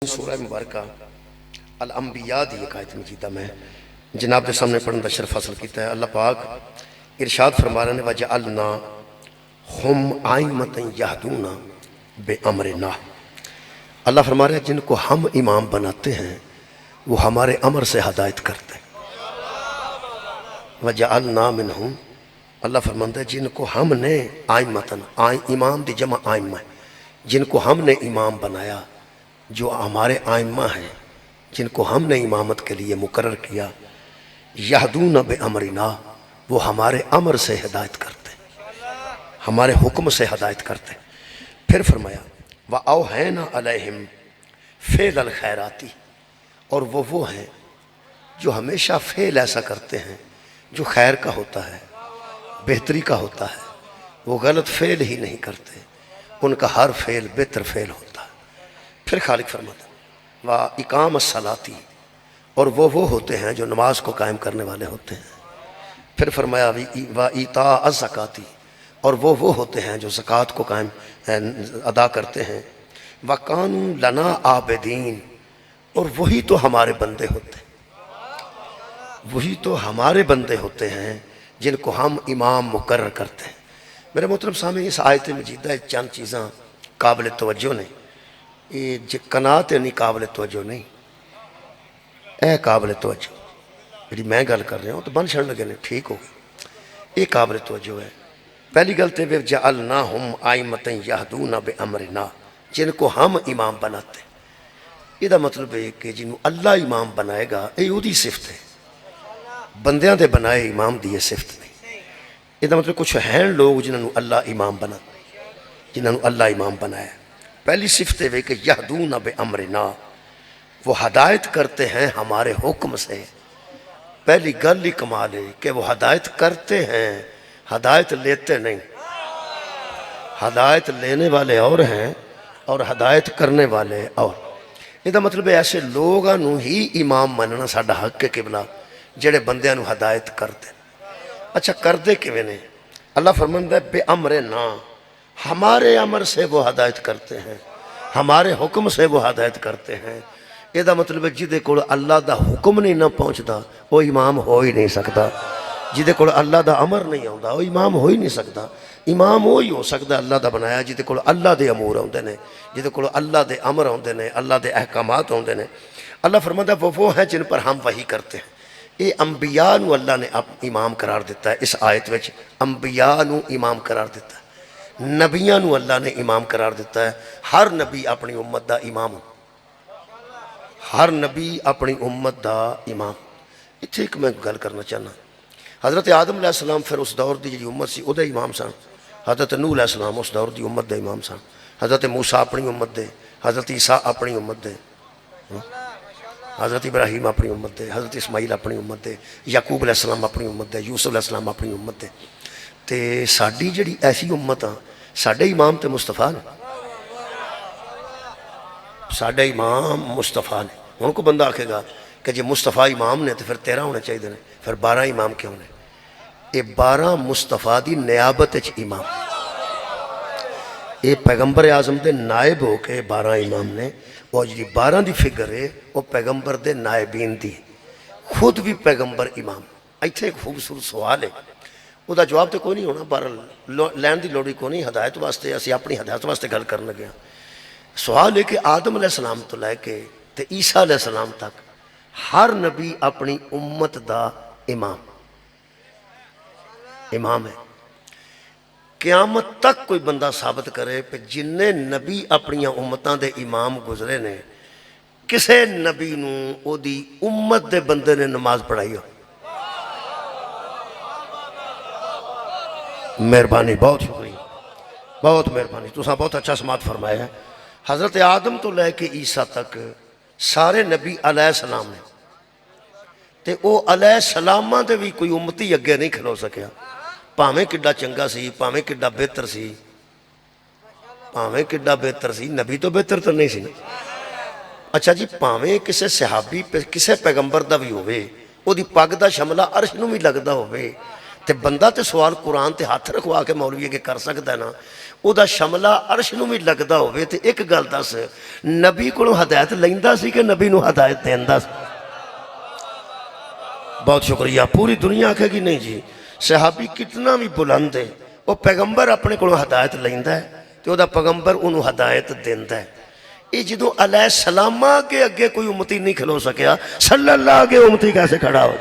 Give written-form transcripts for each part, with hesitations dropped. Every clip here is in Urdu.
سورہ مبارکہ الانبیاء دی ایک آیت مجیدہ میں جناب دے سامنے پڑھن دا شرف حاصل کیتا ہے۔ اللہ پاک ارشاد فرما رہے ہیں وَجَعَلْنَا هُمْ أَئِمَّةً يَهْدُونَ بِأَمْرِنَا۔ اللہ فرما رہے ہیں جن کو ہم امام بناتے ہیں وہ ہمارے امر سے ہدایت کرتے ہیں۔ وَجَعَلْنَا مِنْهُمْ، اللہ فرماتا ہے جن کو ہم نے آئمتاً، امام دی جمع آئمہ ہے، جن کو ہم نے امام بنایا، جو ہمارے آئمہ ہیں، جن کو ہم نے امامت کے لیے مقرر کیا، یہدون بامرنا، وہ ہمارے امر سے ہدایت کرتے ہیں، ہمارے حکم سے ہدایت کرتے ہیں۔ پھر فرمایا وَأَوْحَيْنَا عَلَيْهِمْ فِعْلَ الْخَيْرَاتِ، اور وہ ہیں جو ہمیشہ فعل ایسا کرتے ہیں جو خیر کا ہوتا ہے، بہتری کا ہوتا ہے، وہ غلط فعل ہی نہیں کرتے، ان کا ہر فعل بہتر فعل ہوتا ہے۔ پھر خالق فرماتا ہے وَإِقَامَ الصَّلَاةِ، اور وہ ہوتے ہیں جو نماز کو قائم کرنے والے ہوتے ہیں۔ پھر فرمایا وَإِيتَاءَ الزَّكَاةِ، اور وہ ہوتے ہیں جو زکوٰۃ کو قائم ادا کرتے ہیں۔ وَكَانُوا لَنَا عَابِدِينَ، اور وہی تو ہمارے بندے ہوتے ہیں، وہی تو ہمارے بندے ہوتے ہیں جن کو ہم امام مقرر کرتے ہیں۔ میرے محترم سامنے اس آیت مجیدہ چند چیزاں قابل توجہ نہیں، یہ قناعت نہیں، قابل توجہ نہیں، اے قابل توجہ جی میں گل کر رہا ہوں تو بن چھڑ لگے نے ٹھیک ہوگی، یہ قابل توجہ ہے۔ پہلی غلطی وَجَعَلْنَاهُمْ أَئِمَّةً يَهْدُونَ بِأَمْرِنَا، جن کو ہم امام بناتے ہیں۔ یہ مطلب ہے کہ جنہوں اللہ امام بنائے گا یہ وہی صفت ہے، بندیاں دے بنائے امام دی یہ صفت نہیں۔ یہ مطلب کچھ ہیں لوگ جنہوں اللہ امام بنا، جنہوں اللہ امام بنایا۔ پہلی صفت ہے کہ یہدون بامرنا، وہ ہدایت کرتے ہیں ہمارے حکم سے۔ پہلی گل ہی کمال ہے کہ وہ ہدایت کرتے ہیں، ہدایت لیتے نہیں۔ ہدایت لینے والے اور ہیں اور ہدایت کرنے والے اور۔ یہ مطلب ہے ایسے لوگوں ہی امام مننا ساڈا حق ہے قبلہ، جڑے بندیاں نو ہدایت کرتے۔ اچھا کردے کیویں نے؟ اللہ فرماندا ہے بے امرنا، ہمارے امر سے وہ ہدایت کرتے ہیں، ہمارے حکم سے وہ ہدایت کرتے ہیں۔ یہ مطلب ہے جدے کول اللہ دا حکم نہیں نہ پہنچتا وہ امام ہو ہی نہیں سکتا، جدے کول اللہ دا امر نہیں آتا وہ امام ہو ہی نہیں سکتا۔ امام وہی ہو سکتا اللہ دا بنایا جدے کول اللہ دے امور آتے ہیں، جدے کول اللہ دے امر آتے ہیں، اللہ دے احکامات آتے ہیں۔ اللہ فرماتا ہے وہ ہیں جن پر ہم وحی کرتے ہیں۔ یہ انبیاء نو اللہ نے امام قرار دیتا ہے، اس آیت وچ انبیاء نو امام قرار دیتا ہے، نبیاں نو اللہ نے امام قرار دیتا ہے۔ ہر نبی اپنی امت دا امام، ہر نبی اپنی امت دا امام۔ اتھے ایک میں گل کرنا چاہنا، حضرت آدم علیہ السلام پھر اس دور دی جی امت سی او دا امام سن، حضرت نوح علیہ السلام اس دور دی امت دا امام سن، حضرت موسیٰ اپنی امت دے، حضرت عیسیٰ اپنی امت دے، حضرت ابراہیم اپنی امت دے، حضرت اسماعیل اپنی امت دے، یعقوب علیہ السلام اپنی امت دے، یوسف علیہ السلام اپنی امت دے۔ تے ساڈی جڑی ایسی امت ہاں، ساڈے امام تے مصطفیٰ نے، ساڈے امام مصطفیٰ نے۔ ان کو بندہ آکھے گا کہ جی مصطفیٰ امام نے تو پھر 13 ہونے چاہیے نے، پھر 12 امام کیوں نے؟ یہ 12 مصطفیٰ دی نیابت اچ امام، یہ پیغمبر اعظم دے نائب ہو کے 12 امام نے، اور جی 12 دی فگر ہے وہ پیغمبر دے نائبین دی، خود بھی پیغمبر امام۔ ایتھے ایک خوبصورت سوال ہے، وہ دا جواب تو کوئی نہیں ہونا، بہرحال لین دی لوڑی کو نہیں، ہدایت واسطے اسی اپنی ہدایت واسطے گل کرنے لگے ہیں۔ سوال ہے کہ آدم علیہ السلام تو لے کے تے عیسیٰ علیہ السلام تک ہر نبی اپنی امت دا امام ہے۔ قیامت تک کوئی بندہ ثابت کرے کہ جنہیں نبی اپنی امتاں دے امام گزرے نے، کسے نبی نو او دی امت دے بندے نے نماز پڑھائی ہو؟ مہربانی، بہت شکریہ، بہت مہربانی، تساں بہت اچھا سماعت فرمایا ہے۔ حضرت آدم تو لے کے عیسیٰ تک سارے نبی علیہ السلام نے، تے او علیہ السلامہ دے بھی کوئی امتی اگے نہیں کھلو سکیا، پاویں کڈا چنگا سی، پاویں کڈا بہتر سی، پاویں کڈا بہتر سی، نبی تو بہتر تو نہیں سی نا۔ اچھا جی پاویں کسے صحابی کسے پیغمبر دا بھی ہوئے، او دی پگ دا شملہ عرش نو بھی لگدا ہوئے، تے بندہ تے سوال قرآن تے ہاتھ رکھوا کے مولوی اگے کر سکتا ہے نا، او دا شملہ عرش نو بھی لگدا ہوئے تے ایک گل دس، نبی کو ہدایت لیندا سی کہ نبی نو ہدایت دیندا سی؟ بہت شکریہ. پوری دنیا آکھے گی نہیں جی صحابی کتنا بھی بلند ہے، وہ پیغمبر اپنے کو ہدایت لیندا ہے تے او دا پیغمبر انہوں ہدایت دیندا ہے. یہ جدو علیہ السلام کے اگے کوئی امتی نہیں کھلو سکیا، صلی اللہ آگے امتی کیسے کھڑا ہو؟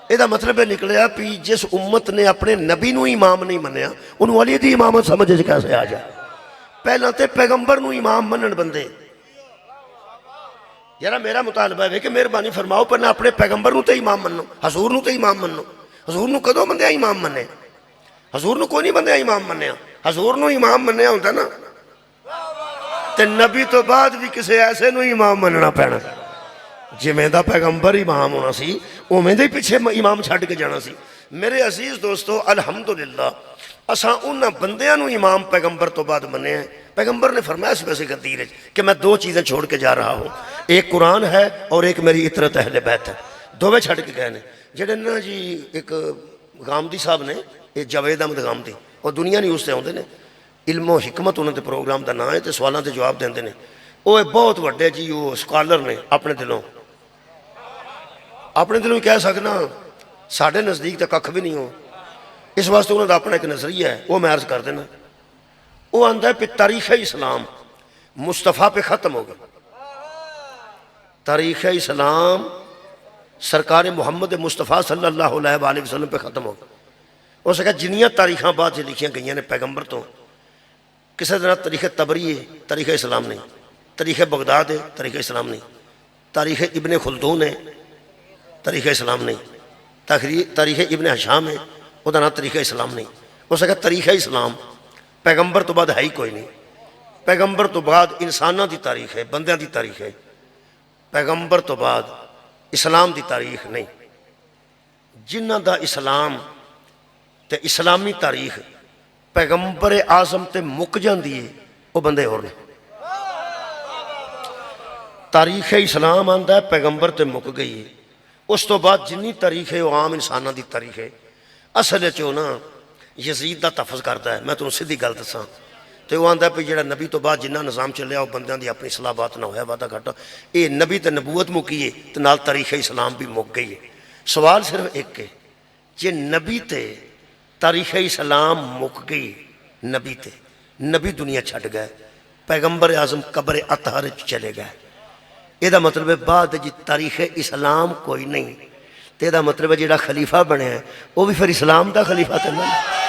یہ دا مطلب ہے نکلیا پی جس امت نے اپنے نبی نو امام نہیں منیا انہوں علی دی امامت سمجھے سے کیسے آ جائے؟ پہلا تے پیغمبر نو امام منن بندے. یارا میرا مطالبہ ہے کہ مہربانی فرماؤ پر نہ اپنے پیغمبر نو تے امام منو، حضور نو تے امام منو. حضور نو کدو بندے امام منے؟ حضور نو کوئی نہیں بندے امام منیا. حضور نو امام منیا ہوتا نا تے نبی تو بعد بھی کسے ایسے نو امام مننا پینا جی میں دا پیغمبر امام ہونا سی وہ میں دے پیچھے امام چھاڑ کے جانا سی. میرے عزیز دوستو الحمدللہ اساں انہاں بندیاں نو امام پیغمبر تو بعد منے ہیں. پیغمبر نے فرمایا اس ویسے غدیر ہے کہ میں دو چیزیں چھوڑ کے جا رہا ہوں، ایک قرآن ہے اور ایک میری اطرت اہل بیت ہے. دو میں چھڑ کے گئے ہیں جڑے نا جی ایک غامدی صاحب نے یہ جاوید احمد غامدی اور دنیا نہیں اس سے ہوندے نے علم و حکمت انہوں نے پروگرام دا نام ہے تے سوالاں تے جواب دیندے نے. وہ بہت وڈے جی وہ سکالر نے اپنے دلوں کہہ سکنا ساڑھے نزدیک تے ککھ بھی نہیں ہو. اس واسطے انہوں نے اپنا ایک نظریہ ہے وہ میں عرض کر دینا. وہ آندہ ہے پہ تاریخ اسلام مصطفیٰ پہ ختم ہوگا. تاریخ اسلام سرکار محمد مصطفیٰ صلی اللہ علیہ وسلم پہ ختم ہوگا. اس نے کہا جنیاں تاریخاں بعد سے لکھیاں گئیاں نے پیغمبر تو کسی طرح تاریخ تبری ہے تاریخ اسلام نہیں، تاریخ بغداد ہے تاریخ اسلام نہیں، تاریخ ابن خلدون ہے تاریخ اسلام نہیں، تاریخ ابن حشام ہے وہ نام تاریخ اسلام نہیں. اس نے کہا تاریخ اسلام پیغمبر تو بعد ہے ہی کوئی نہیں. پیغمبر تو بعد انسانہ دی تاریخ ہے، بندیاں دی تاریخ ہے. پیغمبر تو بعد اسلام دی تاریخ نہیں. جنہ دا اسلام تے اسلامی تاریخ پیغمبر اعظم تے مک جاندی ہے وہ بندے اور نہیں. تاریخ اسلام آندہ ہے پیغمبر تے مک گئی ہے، اس تو بعد جنی تاریخ ہے وہ عام انسانہ دی تاریخ ہے. اصل چونا یزید دا تفظ کرتا ہے. میں تو سیدھی گل دساں تے وہ آندہ ہے پہ جڑا نبی تو بعد جنہ نظام چلیا وہ بندیاں دی اپنی صلاح بات نہ ہویا وعدہ گھٹا اے نبی تے نبوت مکی ہے تے نال تاریخ اسلام بھی مک گئی ہے. سوال صرف ایک ہے جے نبی تے تاریخ اسلام مک گئی نبی تے نبی دنیا چھٹ گئے پیغمبر اعظم قبر اطہر چلے گئے یہ دا مطلب ہے بعد جی تاریخ اسلام کوئی نہیں تے دا مطلب ہے جیڑا خلیفہ بنے ہیں وہ بھی پھر اسلام دا خلیفہ تے نہیں.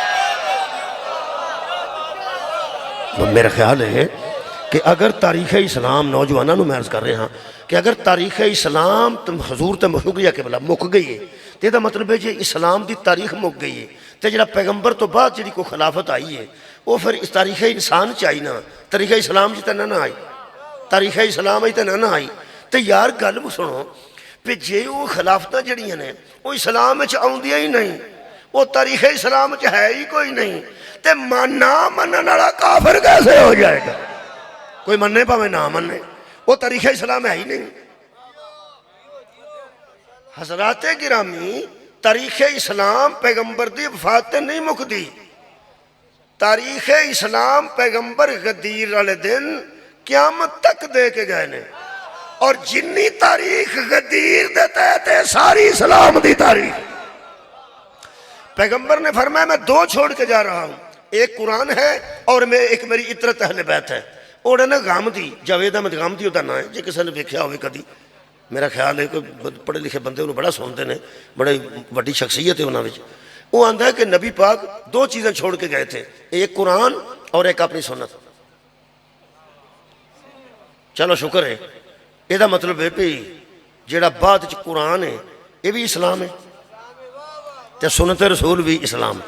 میرا خیال ہے کہ اگر تاریخ اسلام نوجوانوں میں عرض کر رہے ہیں کہ اگر تاریخ اسلام حضور تے مخلوقیہ کے بلا مک گئی ہے تے دا مطلب ہے جی اسلام دی تاریخ مک گئی ہے تے جڑا پیغمبر تو بعد جڑی کو خلافت آئی ہے وہ پھر اس تاریخ انسان چاہی نا تاریخ اسلام جی تے نہ آئی تاریخ اسلام ہی تے نہ آئی. تے یار گل سنو پہ جے وہ خلافتہ جڑیاں نے وہ اسلام وچ آوندیاں ہی نہیں وہ تاریخ اسلام وچ ہے ہی کوئی نہیں تے نہ منن والا کافر کیسے ہو جائے گا؟ کوئی مننے پاوے نہ مننے وہ تاریخ اسلام ہے ہی نہیں. حضرات گرامی تاریخ اسلام پیغمبر دی وفات تے نہیں مکدی. تاریخ اسلام پیغمبر غدیر والے دن قیامت تک دے کے گئے نے اور جنی تاریخ غدیر دیتا ہے ساری اسلام دی تاریخ. پیغمبر نے فرمایا میں دو چھوڑ کے جا رہا ہوں، ایک قرآن ہے اور میں ایک میری اطرت اہل بیت ہے. اور نا غامدی جاوید احمد غامدی ہوتا نہ ہے جی کسی نے دیکھا ہوئے کدی میرا خیال ہے کہ پڑھے لکھے بندے انہوں بڑا سنتے ہیں بڑے وڈی شخصیت ہے انہوں نے. وہ آندہ ہے کہ نبی پاک دو چیزیں چھوڑ کے گئے تھے، ایک قرآن اور ایک اپنی سنت. چلو شکر ہے یہ دا مطلب ہے پہ جیڑا بعد قرآن ہے یہ بھی اسلام ہے تے سنت رسول بھی اسلام.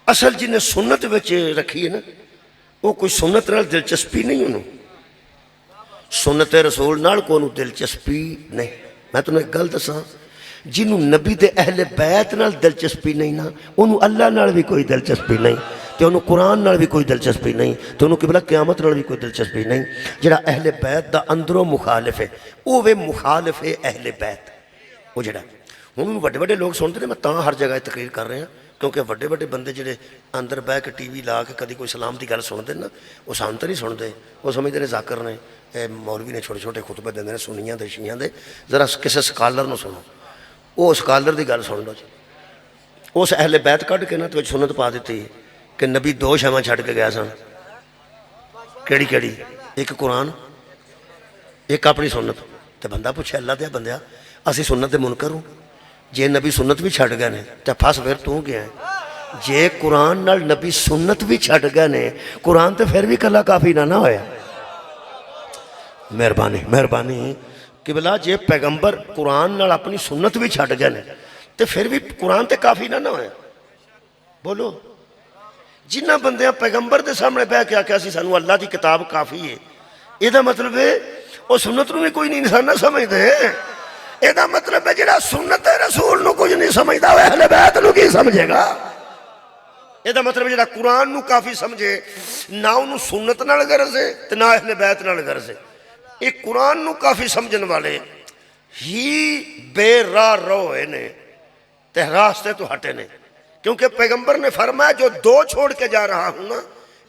اصل جنہیں سنت وچ رکھی ہے نا وہ کوئی سنت نال دلچسپی نہیں انہوں سنت رسول نال کو انہوں دلچسپی نہیں. میں تمہیں ایک گل دساں جنہوں نبی دے اہل بیت نال دلچسپی نہیں نا انہوں اللہ نال بھی کوئی دلچسپی نہیں تے انہوں قرآن نال بھی کوئی دلچسپی نہیں تے انہوں قبلہ قیامت نال بھی کوئی دلچسپی نہیں. جڑا اہل بیت دا اندروں مخالف ہے وہ مخالف ہے اہل بیت. وہ جڑا ہوں وڈے وڈے لوگ سنتے ہیں، میں تاں ہر جگہ تقریر کر رہا کیونکہ وڈے وڈے بندے جڑے اندر بہ کے ٹی وی لا کے کدی کوئی سلام کی گل سنتے ہیں نا، وہ سان تو نہیں سنتے، وہ سمجھتے ہیں ذاکر نے مولوی نے چھوٹے چھوٹے خطبے دے ہیں سنیاں دے شیعہ دے، ذرا کسی سکالر نو سنو، وہ سکالر کی گل سن لو جی۔ اس اہل بیت کھڈ کے نا تو سنت پا دیتی کہ نبی دو شاواں چھڈ کے گیا سن، کیڑی کیڑی؟ ایک قرآن، ایک اپنی سنت۔ تو بندہ پوچھے اللہ دیا بندیا اسی سنت دے منکر ہوں، جے نبی سنت بھی چھڈ گئے نے تو پھس پھر تو گیا ہے۔ جے قرآن نال نبی سنت بھی چھڈ گئے نے، قرآن تو پھر بھی کلا کافی نہ ہویا۔ مہربانی مہربانی کہ بلا جے پیغمبر قرآن نال اپنی سنت بھی چھڈ گئے نے تو پھر بھی قرآن تے کافی نہ ہویا۔ بولو جنہ بندیاں پیغمبر دے سامنے بہ کے آکھیا سی سانو اللہ دی کتاب کافی ہے، یہ دا مطلب ہے وہ سنت نو بھی کوئی نہیں انسان نہ سمجھ دے۔ یہ دا مطلب ہے جڑا سنت رسول نو کچھ نہیں سمجھدا وہ اہل بیت نو کی سمجھے گا؟ یہ دا مطلب جڑا قرآن نو کافی سمجھے نہ انہوں سنت نال غرض ہے تے نہ اہل بیت نال غرض ہے۔ یہ قرآن نو کافی سمجھن والے ہی بے راہ روئے نے تے راستے تو ہٹے نے، کیونکہ پیغمبر نے فرمایا جو دو چھوڑ کے جا رہا ہوں نا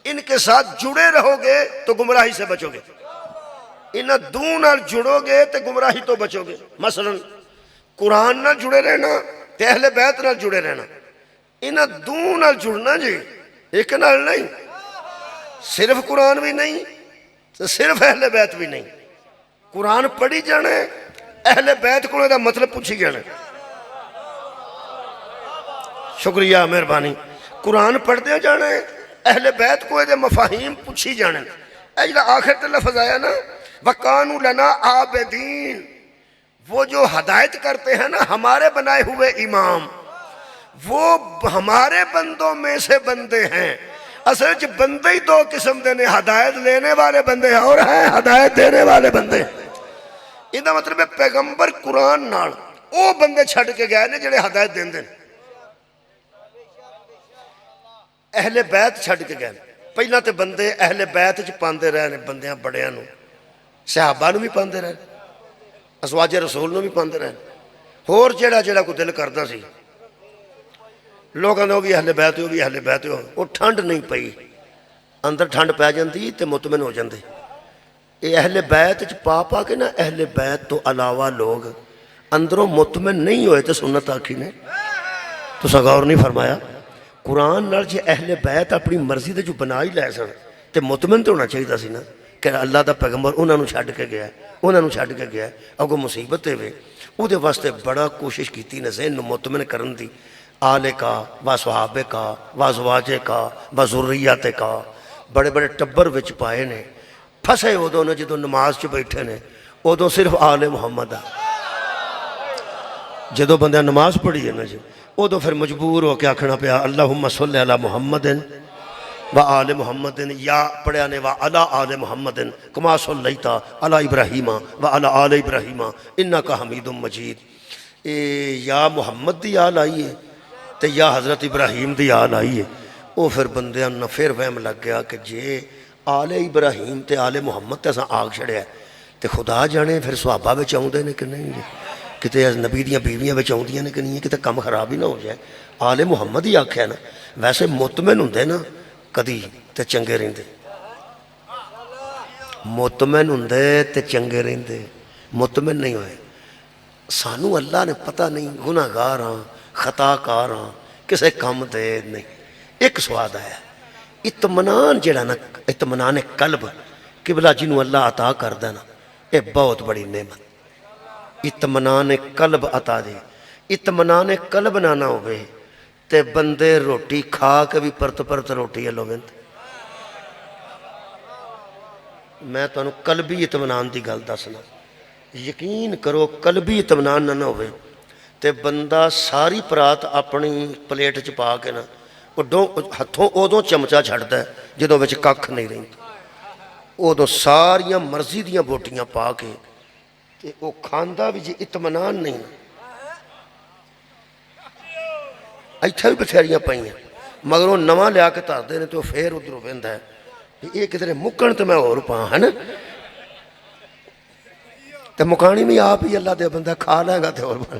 ان کے ساتھ جڑے رہو گے تو گمراہی سے بچو گے، انہاں دو نال جڑو گے تو گمراہی تو بچو گے۔ مثلا قرآن نال جڑے رہنا تے اہل بیت نال جڑے رہنا، انہاں دو نال جڑنا جی، ایک نال نہیں، صرف قرآن بھی نہیں تو صرف اہل بیت بھی نہیں۔ قرآن پڑھی جانا ہے، اہل بیت کو دا مطلب پوچھی جانا ہے۔ شکریہ مہربانی۔ قرآن پڑھتے جانا ہے، اہل بیت کو دے مفاہیم پوچھی جانا ہے۔ اے جڑا آخر تے لفظ آیا نا وَقَانُوا لَنَا عَابِدِينَ، وہ جو ہدایت کرتے ہیں نا ہمارے بنائے ہوئے امام، وہ ہمارے بندوں میں سے بندے ہیں۔ اصل چ بندے ہی دو قسم دے نے، ہدایت لینے والے بندے اور ہیں ہدایت دینے والے بندے۔ یہ دا مطلب ہے پیغمبر قرآن نال او بندے چھڑ کے گئے نے جڑے ہدایت دین دے، اہل بیت چھڑ کے گئے۔ پہلا تے بندے اہل بیت چ پاندے رہے نے، بندیاں بڑیاں نو، صحابہ نو بھی پاندے رہے، ازواج رسول نو بھی پاندے رہے، اور جیڑا کو دل کردا سی لوگاں نے وہ بھی اہل بیت ہو، بھی اہل بیت ہو۔ وہ ٹھنڈ نہیں پئی، اندر ٹھنڈ پہ جاندی تے مطمئن ہو جاندے۔ یہ اہل بیت چ پا پا کے نا اہل بیت تو علاوہ لوگ اندروں مطمئن نہیں ہوئے تو سنت آکھی نے تو غور نہیں فرمایا۔ قرآن نال جے اہل بیت اپنی مرضی دے جو بنا ہی لے سن تے مطمئن تو ہونا چاہیے سی نا کہ اللہ دا پیغمبر انہاں نو چھڈ کے گیا ہے، انہاں نو چھڈ کے گیا ہے، اگوں مصیبت ہوئے او دے واسطے بڑا کوشش کیتی نے ذہن نو مطمئن کرن دی، آلے کا و صحابے کا و ازواجے کا و ذریت کا، بڑے بڑے ٹبر وچ پائے نے۔ پھسے ادوں نے جدوں نماز چ بیٹھے نے ادوں صرف آل محمد آ، جدوں بندہ نماز پڑھی ہے نا جی ادوں پھر مجبور ہو کے آکھنا پیا اللہم صلی علی محمد و آل محمد، یا پڑھیا نے و علی آل محمد کما صلیت علی ابراہیم و علی آل ابراہیم انکا حمید مجید۔ یا محمد دی آل آئی ہے تے یا حضرت ابراہیم دی آل آئی ہے۔ وہ پھر بندیاں نہ پھر وہم لگ گیا کہ جے آل ابراہیم تے آل محمد تے اساں آگ چھڑیا تے خدا جانے پھر صحابہ وچ آؤندے نے کہ نہیں جی، کتے نبی دیاں بیویاں وچ آؤندیاں نے کہ نہیں، کتے کم خراب ہی نہ ہو جائے۔ آل محمد ہی آکھیا نا، ویسے مطمئن ہوندے نا کدی تے چنگے رہندے، مطمئن ہوندے تے چنگے رہندے، مطمئن نہیں ہوئے۔ سانو اللہ نے پتہ نہیں، گناہ گار ہاں، خطا کار ہاں، کسے کم دے نہیں۔ ایک سواد آیا اطمینان جڑا نا، اطمینان قلب قبلہ جنوں اللہ عطا کردہ نا، یہ بہت بڑی نعمت۔ اطمینان قلب عطا دے، اطمینان قلب نہ ہوئے تے بندے روٹی کھا کے بھی پرت پرت روٹی ہے لوگیں۔ میں تو انہوں قلبی اطمینان دی گل دسنا، یقین کرو قلبی اطمینان نہ ہوئے تے بندہ ساری پرات اپنی پلیٹ چ پا کے نا ہتھوں ادوں چمچا چھڑتا ہے جدوں وچ ککھ نہیں رہی، ادوں ساریاں مرضی دیاں بوٹیاں پا کے تے وہ کھاندا بھی جی اطمینان نہیں۔ ایتھے بھی بتھیریاں پائیاں مگر وہ نواں لیا کے تر دے نے تو پھر ادھروں ویندا ہے یہ کدھر مکن تو میں اور پاں ہے نا، تے مکانی بھی آپ ہی اللہ دے بندہ کھا لے گا تے اور بن۔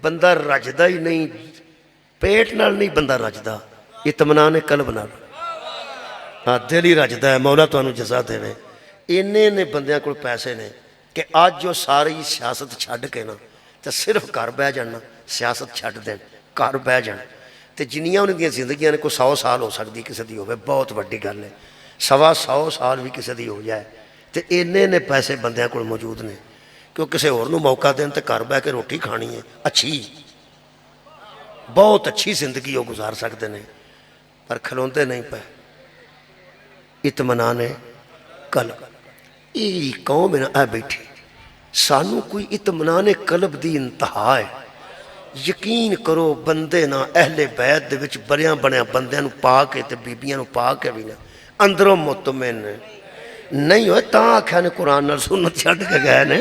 بندہ رجدا ہی نہیں، پیٹ نال نہیں بندہ رجدا، اطمینان قلب نال۔ ہاں دل ہی رجدا ہے۔ مولا تانوں جزا دے۔ اینے نے بندیاں کول پیسے نے کہ اج جو ساری سیاست چھڈ کے نا تے صرف گھر بہ جانا، سیاست چھڈ دین، گھر بہ جان تے جنیاں انہاں دیاں زندگیاں نے کوئی 100 سال ہو سکتی کسی دی ہوے، بہت وڈی گل ہے، 100 سال بھی کسی دی ہو جائے تے اینے نے پیسے بندیاں کول موجود نے کہ وہ کسی ہور نوں موقع دین تے گھر بہ کے روٹی کھانی ہے، اچھی بہت اچھی زندگی وہ گزار سکتے ہیں، پر کھلوندے نہیں پے۔ اطمینان قلب، یہ قوم ہے نا اے بیٹھی، سانو کوئی اطمینان قلب دی انتہا ہے۔ یقین کرو بندے نا اہل بیت دے وچ بڑیاں بڑیاں بندیاں نو پا کے تے بیبیاں نو پا کے بھی نا اندروں مطمئن نہیں ہوئے، تاں آکھیا نے قرآن نال سنت چھڈ کے گئے نے،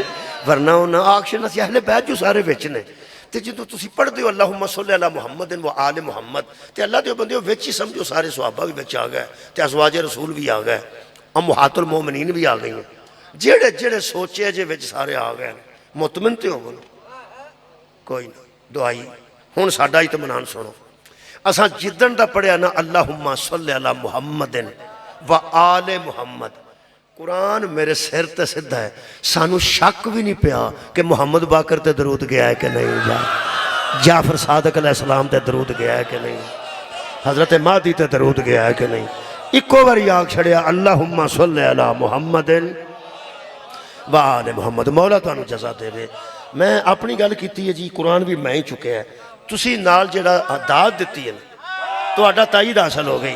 ورنہ انہاں آکھشن اسی اہل بیت جو سارے وچ نے۔ تے جدوں تسی پڑھ دیو اللہم صلی علی محمد و آل محمد تے اللہ دیو بندیو وچ ہی سمجھو سارے صحابہ بھی وچ آ گئے تے ازواج رسول بھی آ گئے، امہات المومنین بھی آ گئی ہیں، جڑے جڑے سوچے جے وچ سارے آ گئے، مطمئن تے ہو گئے کوئی نہیں۔ دعائی ہون ساڈا اطمینان سنو، اساں جدن دا پڑھیا نا اللہم صلی علی محمد و آل محمد، قرآن میرے سر تے سدھا ہے، سانو شک بھی نہیں پیا کہ محمد باقر تے درود گیا ہے کہ نہیں، جعفر صادق علیہ السلام تے درود گیا ہے کہ نہیں، حضرت مہدی تے درود گیا ہے کہ نہیں، اکو باری آگ چھڑیا اللہم صلی علی محمد و آل محمد۔ مولا تانوں جزا دے وے۔ میں اپنی گل کیتی ہے جی، قرآن بھی میں ہی چکے ہیں، تسی نال جڑا داد دیتی ہے تو آڈا تائید حاصل ہو گئی،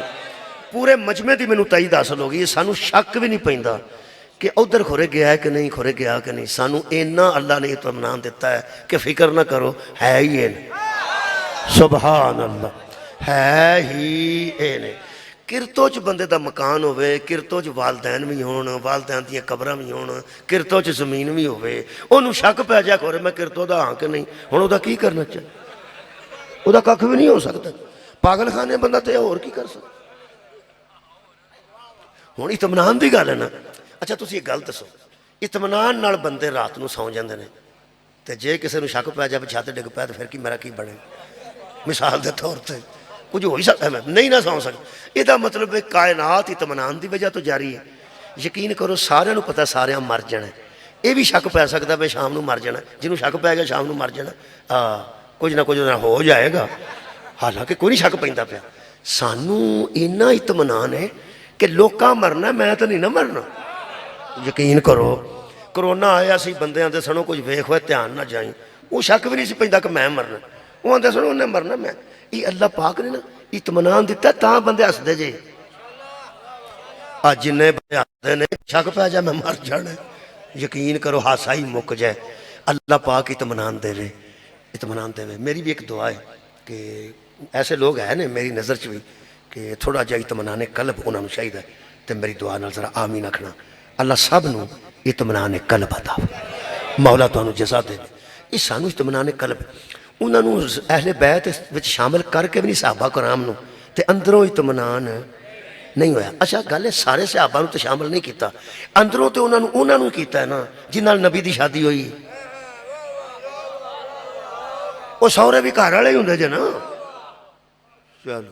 پورے مجمع دی منو تائید حاصل ہو گئی، سانو شک بھی نہیں پیندا کہ ادھر کھورے گیا ہے کہ نہیں، کھورے گیا کہ نہیں، سانو اینا اللہ نے اطمینان دیتا ہے کہ فکر نہ کرو، ہے ہی این، سبحان اللہ، ہے ہی این۔ کرتو چ بندے دا مکان ہوئے، کرتو چ والدین بھی ہون، والدین دیا قبرہ بھی ہون، کرتو چ زمین بھی ہوئے، انہوں شک پہ جا کھورے میں کرتو دا ہاں کہ نہیں، انہوں دا کی کرنا چاہے، وہ دا ککھ بھی نہیں ہو سکتا، پاگل خانے بندہ تے اور کی کر سکتا۔ ہون اطمینان دی گل ہے نا۔ اچھا تسی ایک گل دسو، اطمینان نال بندے رات نو سو جاندے نے تے جے کسے نو شک پہ جا چھت ڈگ پیا تے پھر کی میرا کی بنے، مثال دے طور تے کچھ ہو ہی سکتا ہے، نہیں نہ سو سکتا۔ یہ مطلب ہے کائنات اطمینان دی وجہ تو جاری ہے۔ یقین کرو سارے نو پتہ سارے مر جانا ہے، یہ بھی شک پہ سکتا ہے شام نو مر جانا، جنہوں شک پہ گیا شام نو مر جانا، کچھ نہ کچھ ہو جائے گا، حالانکہ کوئی نہیں شک پیندا پیا۔ سانو اینا اطمینان ہے کہ لوکاں مرنا، میں تو نہیں نہ مرنا۔ یقین کرو کرونا آیا سی، بندے آندے سنو کچھ ویکھ ہوئے دھیان نہ جائیں، وہ شک بھی نہیں سی پیندا کہ میں مرنا، وہ آندے سنو انہیں مرنا میں۔ یہ اللہ پاک نے نا اطمینان دیتا ہے، تاں بندے ہس دے جے۔ آج جنہیں بندے ہس نے شک پہ جائے میں مر جانا، یقین کرو ہاسا ہی مک جائے۔ اللہ پاک اطمینان دے رہے، اطمینان دے رہے۔ میری بھی ایک دعا ہے کہ ایسے لوگ ہیں نا میری نظر چ بھی کہ تھوڑا جا اطمینان قلب انہوں نے چاہیے، تو میری دعا نال ذرا آمین آکھنا، اللہ سب نو اطمینان قلب عطا، مولا تانوں جزا دے۔ یہ سانو اطمینان قلب انہوں نے اہل بیت وچ شامل کر کے بھی نہیں صحابہ کرام نو تے اندروں اطمینان نہیں ہویا۔ اچھا گل ہے سارے صحابہ نو تے شامل نہیں کیتا، اندروں تے انہوں نے کیتا ہے نا جنہاں نال نبی دی شادی ہوئی، وہ سورے بھی گھر والے ہی ہوندے جے نا۔ چلو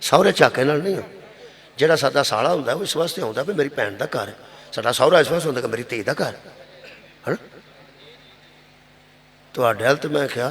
سورے جھاکے نال نہیں۔ جڑا ساڈا سالا ہوندا ہے وہ اس واسطے آਉਂدا بھی میری بھین دا گھر ہے، ساڈا سورا اس واسطے ہوندا کہ میری دھی دا گھر ہے نا۔ تواڈے ول تے میں کہیا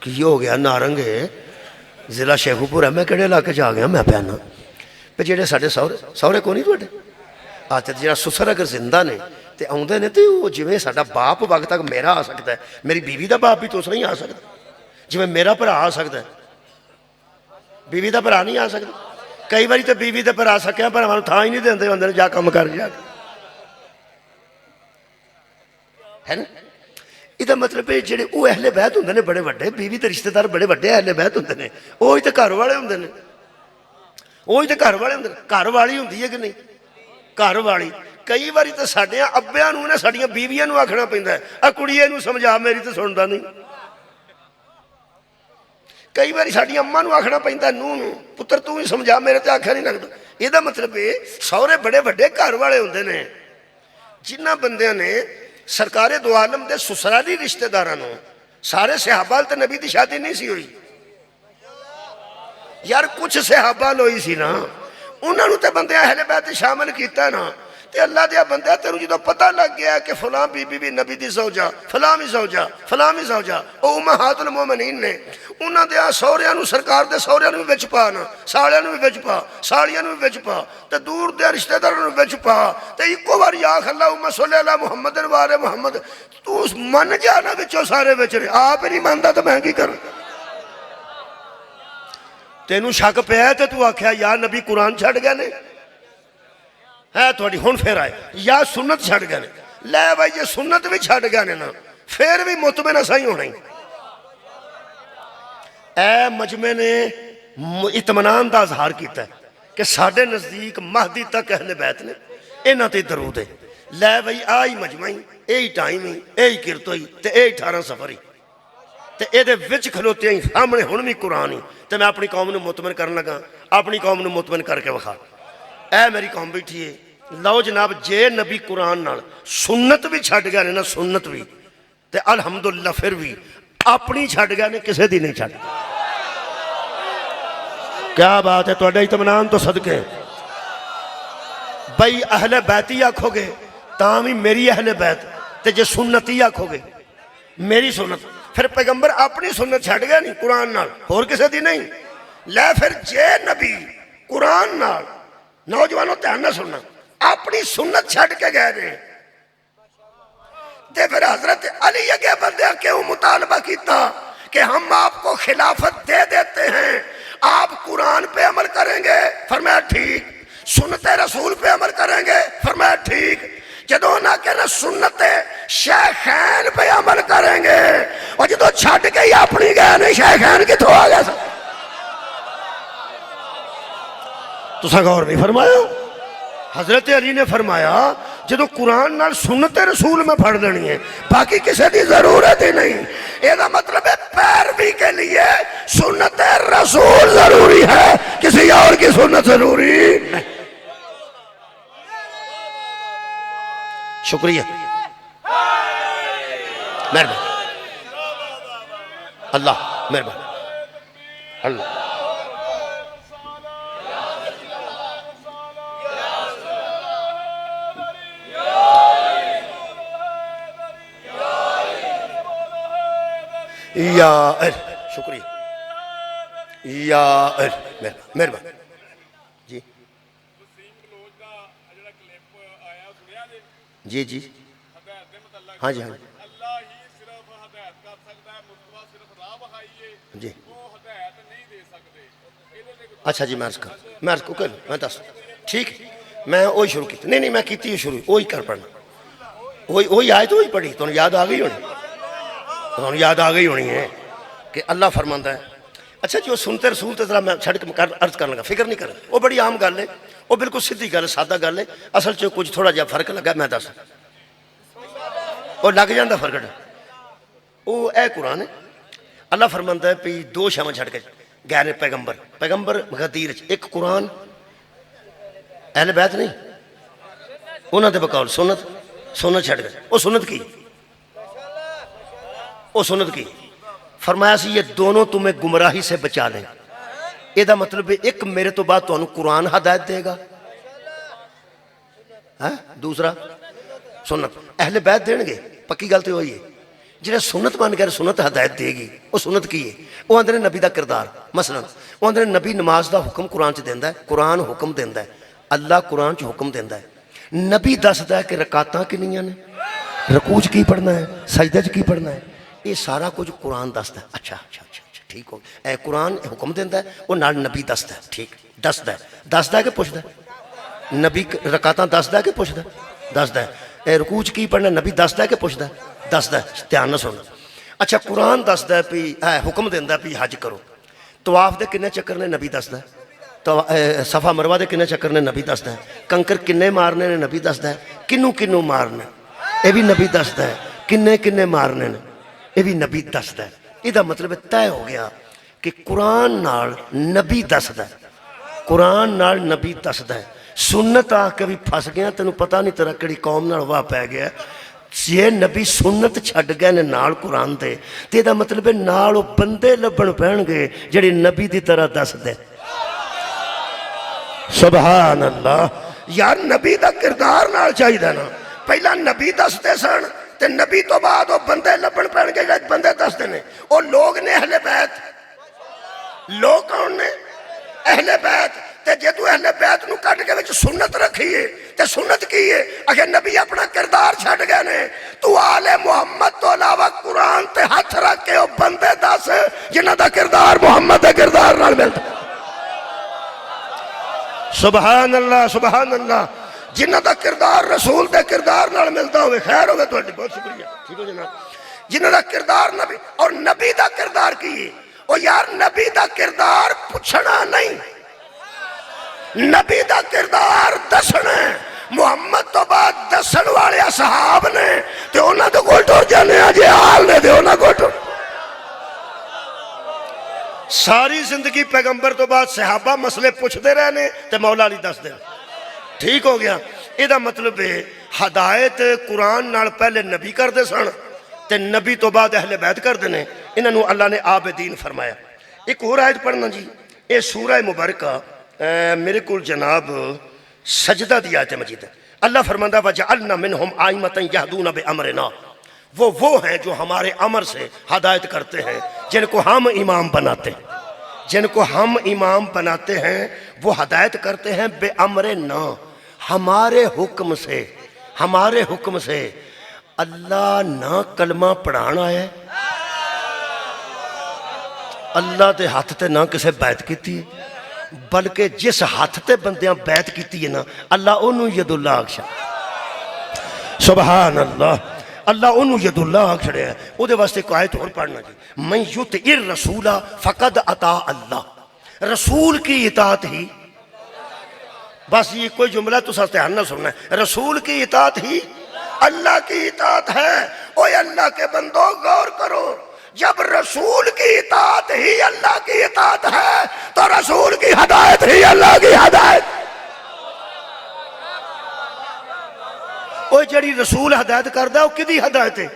کی ہو گیا نارنگے ضلع شیخوپور ہے، میں کہڑے علاقے چ آ گیا میں پیانا پہ جڑے ساڈے سورے کو نہیں تواڈے آتے جڑا سسر اگر زندہ نے تے آؤندے نے تے وہ جویں ساڈا باپ وقت تک میرا آ سکتا ہے، میری بیوی دا باپ بھی تو اس نہیں آ سکتا، جویں میرا بھرا آ سکتا ہے بیوی دا بھرا نہیں آ سکتا۔ کئی باری تو بیوی دے پر آ سکیا پر ہمیں تھان ہی نہیں دیندے ہوندے جا کم کر جا ہے نا۔ یہ مطلب ہے جڑے وہ اہل بیت ہوندے نے بڑے بڑے، بیوی تے رشتہ دار بڑے بڑے اہل بیت ہوندے نے، وہی تے گھر والے ہوندے نے، وہی تے گھر والے ہوندے نے۔ گھر والی ہوندی ہے کہ نہیں، گھر والی کئی باری تو ساڈے ابیاں نوں نے ساڈیاں بیویاں نوں آکھنا پیندا ہے، آ کڑیے نوں سمجھا میری تے سندا نہیں۔ کئی بار ساری اماں نوں آکھنا پیندا نوں پتر تو ہی سمجھا میرے تے آکھیا نہیں لگدا یہ مطلب ہے سہرے بڑے بڑے گھر والے ہوندے نے جنہ بندیاں نے سرکار دو عالم دے سسرالی رشتہ داراں نوں سارے صحابہ تے نبی دی شادی نہیں سی ہوئی یار کچھ صحابہ ہوئی سی نا انہاں نوں تے بندے اہل بیت شامل کیتا نا تے اللہ دیا بندہ تینوں جدوں پتہ لگ گیا کہ فلاں بی بی بھی نبی دی زوجہ فلاں بھی زوجہ فلاں بھی زوجہ او امہات المومنین نے انہاں دیا سہریاں نوں سرکار دے سہریاں نوں وچ پا نا سالیاں نوں وچ پا سالیاں نوں وچ پا تے دور دے رشتہ داراں نوں وچ پا تے اکو واری آکھ اللہم صلی علی محمد و آل محمد تو من جانا وچوں سارے وچ رہے آپ نہیں مندا تے میں کی کراں تینوں شک پیا تے تو آکھیا یا نبی قرآن چھڑ گئے نے ہے تھوڑی ہن پھر آئے یا سنت چھڑ گئے نے لے بھائی یہ سنت بھی چھڑ گئے نا پھر بھی مطمئن اساں ہی ہونا ہی اے مجمع نے اطمینان دا اظہار کیتا ہے کہ ساڈے نزدیک مہدی تک اہل بیت نے انہاں تے درود ہے لے بھائی آئی مجمع ہی اے ٹائم ہی اے کرتو ہی تے اے 18 سفر ہی تے اے دے وچ کھلوتے ہیں سامنے ہن بھی قرآن ہی تے میں اپنی قوم نوں مطمئن کرن لگا اپنی قوم نوں مطمئن کر کے وکھا اے میری قوم بیٹھی ہے لو جناب جے نبی قرآن نال سنت بھی چھڑ گیا نے نا سنت بھی تے الحمدللہ پھر بھی اپنی چھڑ گیا نے کسے دی نہیں چھڑ گیا کیا بات ہے توڑے اطمینان تو صدقے بھئی اہل بیتی آکھو گے تاہمی میری اہل بیت تے جے سنتی آکھو گے میری سنت پھر پیغمبر اپنی سنت چھڑ گیا نہیں قرآن نال اور کسے دی نہیں لے پھر جے نبی قرآن نال نوجوانوں دھیان نہ سننا اپنی سنت چھڑ کے گئے دیں تے پھر حضرت علی اگے بندے کیوں مطالبہ کیتا کہ ہم آپ کو خلافت دے دیتے ہیں آپ قرآن پہ عمل کریں گے فرمایا ٹھیک سنت رسول پہ عمل کریں گے فرمایا ٹھیک جدو نہ کہنا سنت شیخین پہ عمل کریں گے اور جدو چھڑ کے ہی اپنی گئے نہیں شیخین کی تو آگیا سا تو سا غور نہیں فرمایا حضرت علی نے فرمایا جدو قرآن نال سنت رسول میں پڑھ دینی ہے باقی کسی دی ضرورت ہی نہیں یہ مطلب ہے پیروی کے لیے سنت رسول ضروری ہے کسی اور کی سنت ضروری نہیں شکریہ مہربان اللہ مہربان اللہ یا شکریہ یا مہربان جی جی جی ہاں جی ہاں جی اچھا جی میں عرض کو کہ میں دس ٹھیک میں وہی شروع کی نہیں میں کیتی شروع وہی کر پڑھنا وہی آئے تو وہی پڑھی تو یاد آ گئی ہونی تو یاد آ گئی ہونی ہے کہ اللہ فرماندہ ہے اچھا جی وہ سنتے رسول تے ذرا میں چھڑ کے عرض کرنے لگا فکر نہیں کرنا وہ بڑی عام گل ہے وہ بالکل سیدھی گل ہے سادہ گل ہے اصل چ کچھ تھوڑا جہا فرق لگا میں دس وہ لگ جاندہ فرق وہ اے قرآن ہے اللہ فرماندہ ہے پی دو شامہ چھڑ کے گئے نے پیغمبر غدیر ایک قرآن اہل بیت نہیں انہوں نے بقول سنت چھڑ گئے وہ سنت کی فرمایا سی یہ دونوں تمہیں گمراہی سے بچا لیں یہ دا مطلب ہے ایک میرے تو بعد تو انہوں قرآن ہدایت دے گا دوسرا سنت اہل بیت دیں گے پکی گلتے ہوئی ہے جنہیں سنت مان گئے سنت ہدایت دے گی وہ سنت کی ہے وہ اندر نبی دا کردار مثلا وہ اندر نبی نماز دا حکم قرآن چ دیندہ ہے قرآن حکم دیندہ ہے اللہ قرآن چ حکم دیندہ ہے نبی دستا ہے کہ رکعتاں کنیاں نے رکوع چ کی پڑھنا ہے سجدہ چ کی پڑھنا ہے یہ سارا کچھ قرآن دستا ہے اچھا ٹھیک ہو اے قرآن حکم دیندہ ہے وہ نال نبی دستا ہے ٹھیک دستا ہے کہ پوچھتا ہے نبی رکعتاں دستا ہے کہ پوچھتا ہے دستا ہے اے رکوع چ کی پڑھنا نبی دستا ہے کہ پوچھتا ہے دستا ہے دھیان نہ سننا اچھا قرآن دستا ہے پی حکم دیندہ ہے پی حج کرو طواف دے کنے چکر نے نبی دستا ہے صفا مروہ دے کنے چکر نے نبی دستا ہے کنکر کنے مارنے نے نبی دستا ہے کنوں مارنے اے بھی نبی دستا ہے کنے مارنے نے یہ بھی نبی دستا ہے یہ دا مطلب طے ہو گیا کہ قرآن نال نبی دسدا ہے، قرآن نال نبی دسدا ہے۔ سنت آ کے بھی پھس گیا، تینوں پتہ نہیں تیرا کہڑی قوم نال واہ پی گیا۔ جے نبی سنت چھڈ گئے نے نال قرآن دے تے دا مطلب ہے نال او بندے لبن پہن گے جڑے نبی دی طرح دس دے۔ سبحان اللہ۔ یار نبی دا کردار نال چاہیے نا، پہلا نبی دستے سن تے نبی تو بعد وہ بندے لبن پہن گے جڑے بندے دستے نے، وہ لوگ نے اہل بیت۔ لوگ کون نے؟ اہل بیت۔ تے جے تو اہل بیت نو کٹ کے وچ سنت رکھیے تے سنت کیے اگر نبی اپنا کردار چھڈ گئے نے، تو آل محمد تو علاوہ قرآن تے ہاتھ رکھ کے وہ بندے دس جنہ دا کردار محمد دے کردار نال ملتا۔ سبحان اللہ سبحان اللہ۔ جنہ دا کردار رسول دے کردار نال ملتا ہوئے، خیر ہوئے تو بہت شکریہ، ٹھیک ہو جناب۔ جنہ دا کردار نبی اور نبی دا کردار کیے، او یار نبی دا کردار پوچھنا نہیں، نبی دا کردار دسنا ہے۔ محمد تو بعد دسن والے اصحاب نے تے انہاں دے کول ٹر جانے آ، جے حال نے تے انہاں کول ٹر۔ ساری زندگی پیغمبر تو بعد صحابہ مسئلے پوچھتے رہنے تے مولا علی دس دے، ٹھیک ہو گیا۔ یہ دا مطلب ہے ہدایت قرآن نال پہلے نبی کر دے سن تے نبی تو بعد اہل بیت کر دینے، انہوں اللہ نے عابدین فرمایا۔ ایک اور آیت پڑھنا جی، یہ سورہ مبارکہ میرے کول جناب سجدہ دی آیت مجید ہے۔ اللہ فرماندہ وَجَعَلْنَا مِنْهُمْ آئِمَةً يَهْدُونَ بِأَمْرِنَا، وہ ہیں جو ہمارے امر سے ہدایت کرتے ہیں، جن کو ہم امام بناتے ہیں، جن کو ہم امام بناتے ہیں وہ ہدایت کرتے ہیں بے امرنا، ہمارے حکم سے، ہمارے حکم سے۔ اللہ نہ کلمہ پڑھانا ہے، اللہ دے ہاتھ تے نہ کسے بیعت کیتی ہے، بلکہ جس ہاتھ تے بندیاں بیعت کیتی ہے نا، اللہ انہوں ید اللہ آکشا۔ سبحان اللہ۔ اللہ انہوں ید اللہ آکشڑے ہے۔ او دے واسطے کو آیت اور پڑھنا جی، من یطع الرسول فقد اطاع اللہ، رسول کی اطاعت ہی، بس یہ کوئی جملہ تو ساتھ دھیان نہ سننا ہے، رسول کی اطاعت ہی اللہ کی اطاعت ہے۔ اوے اللہ کے بندوں غور کرو، جب رسول کی اطاعت ہی اللہ کی اطاعت ہے تو رسول کی ہدایت ہی اللہ کی ہدایت۔ وہ جڑی رسول ہدایت کردہ وہ کدی ہدایت ہے؟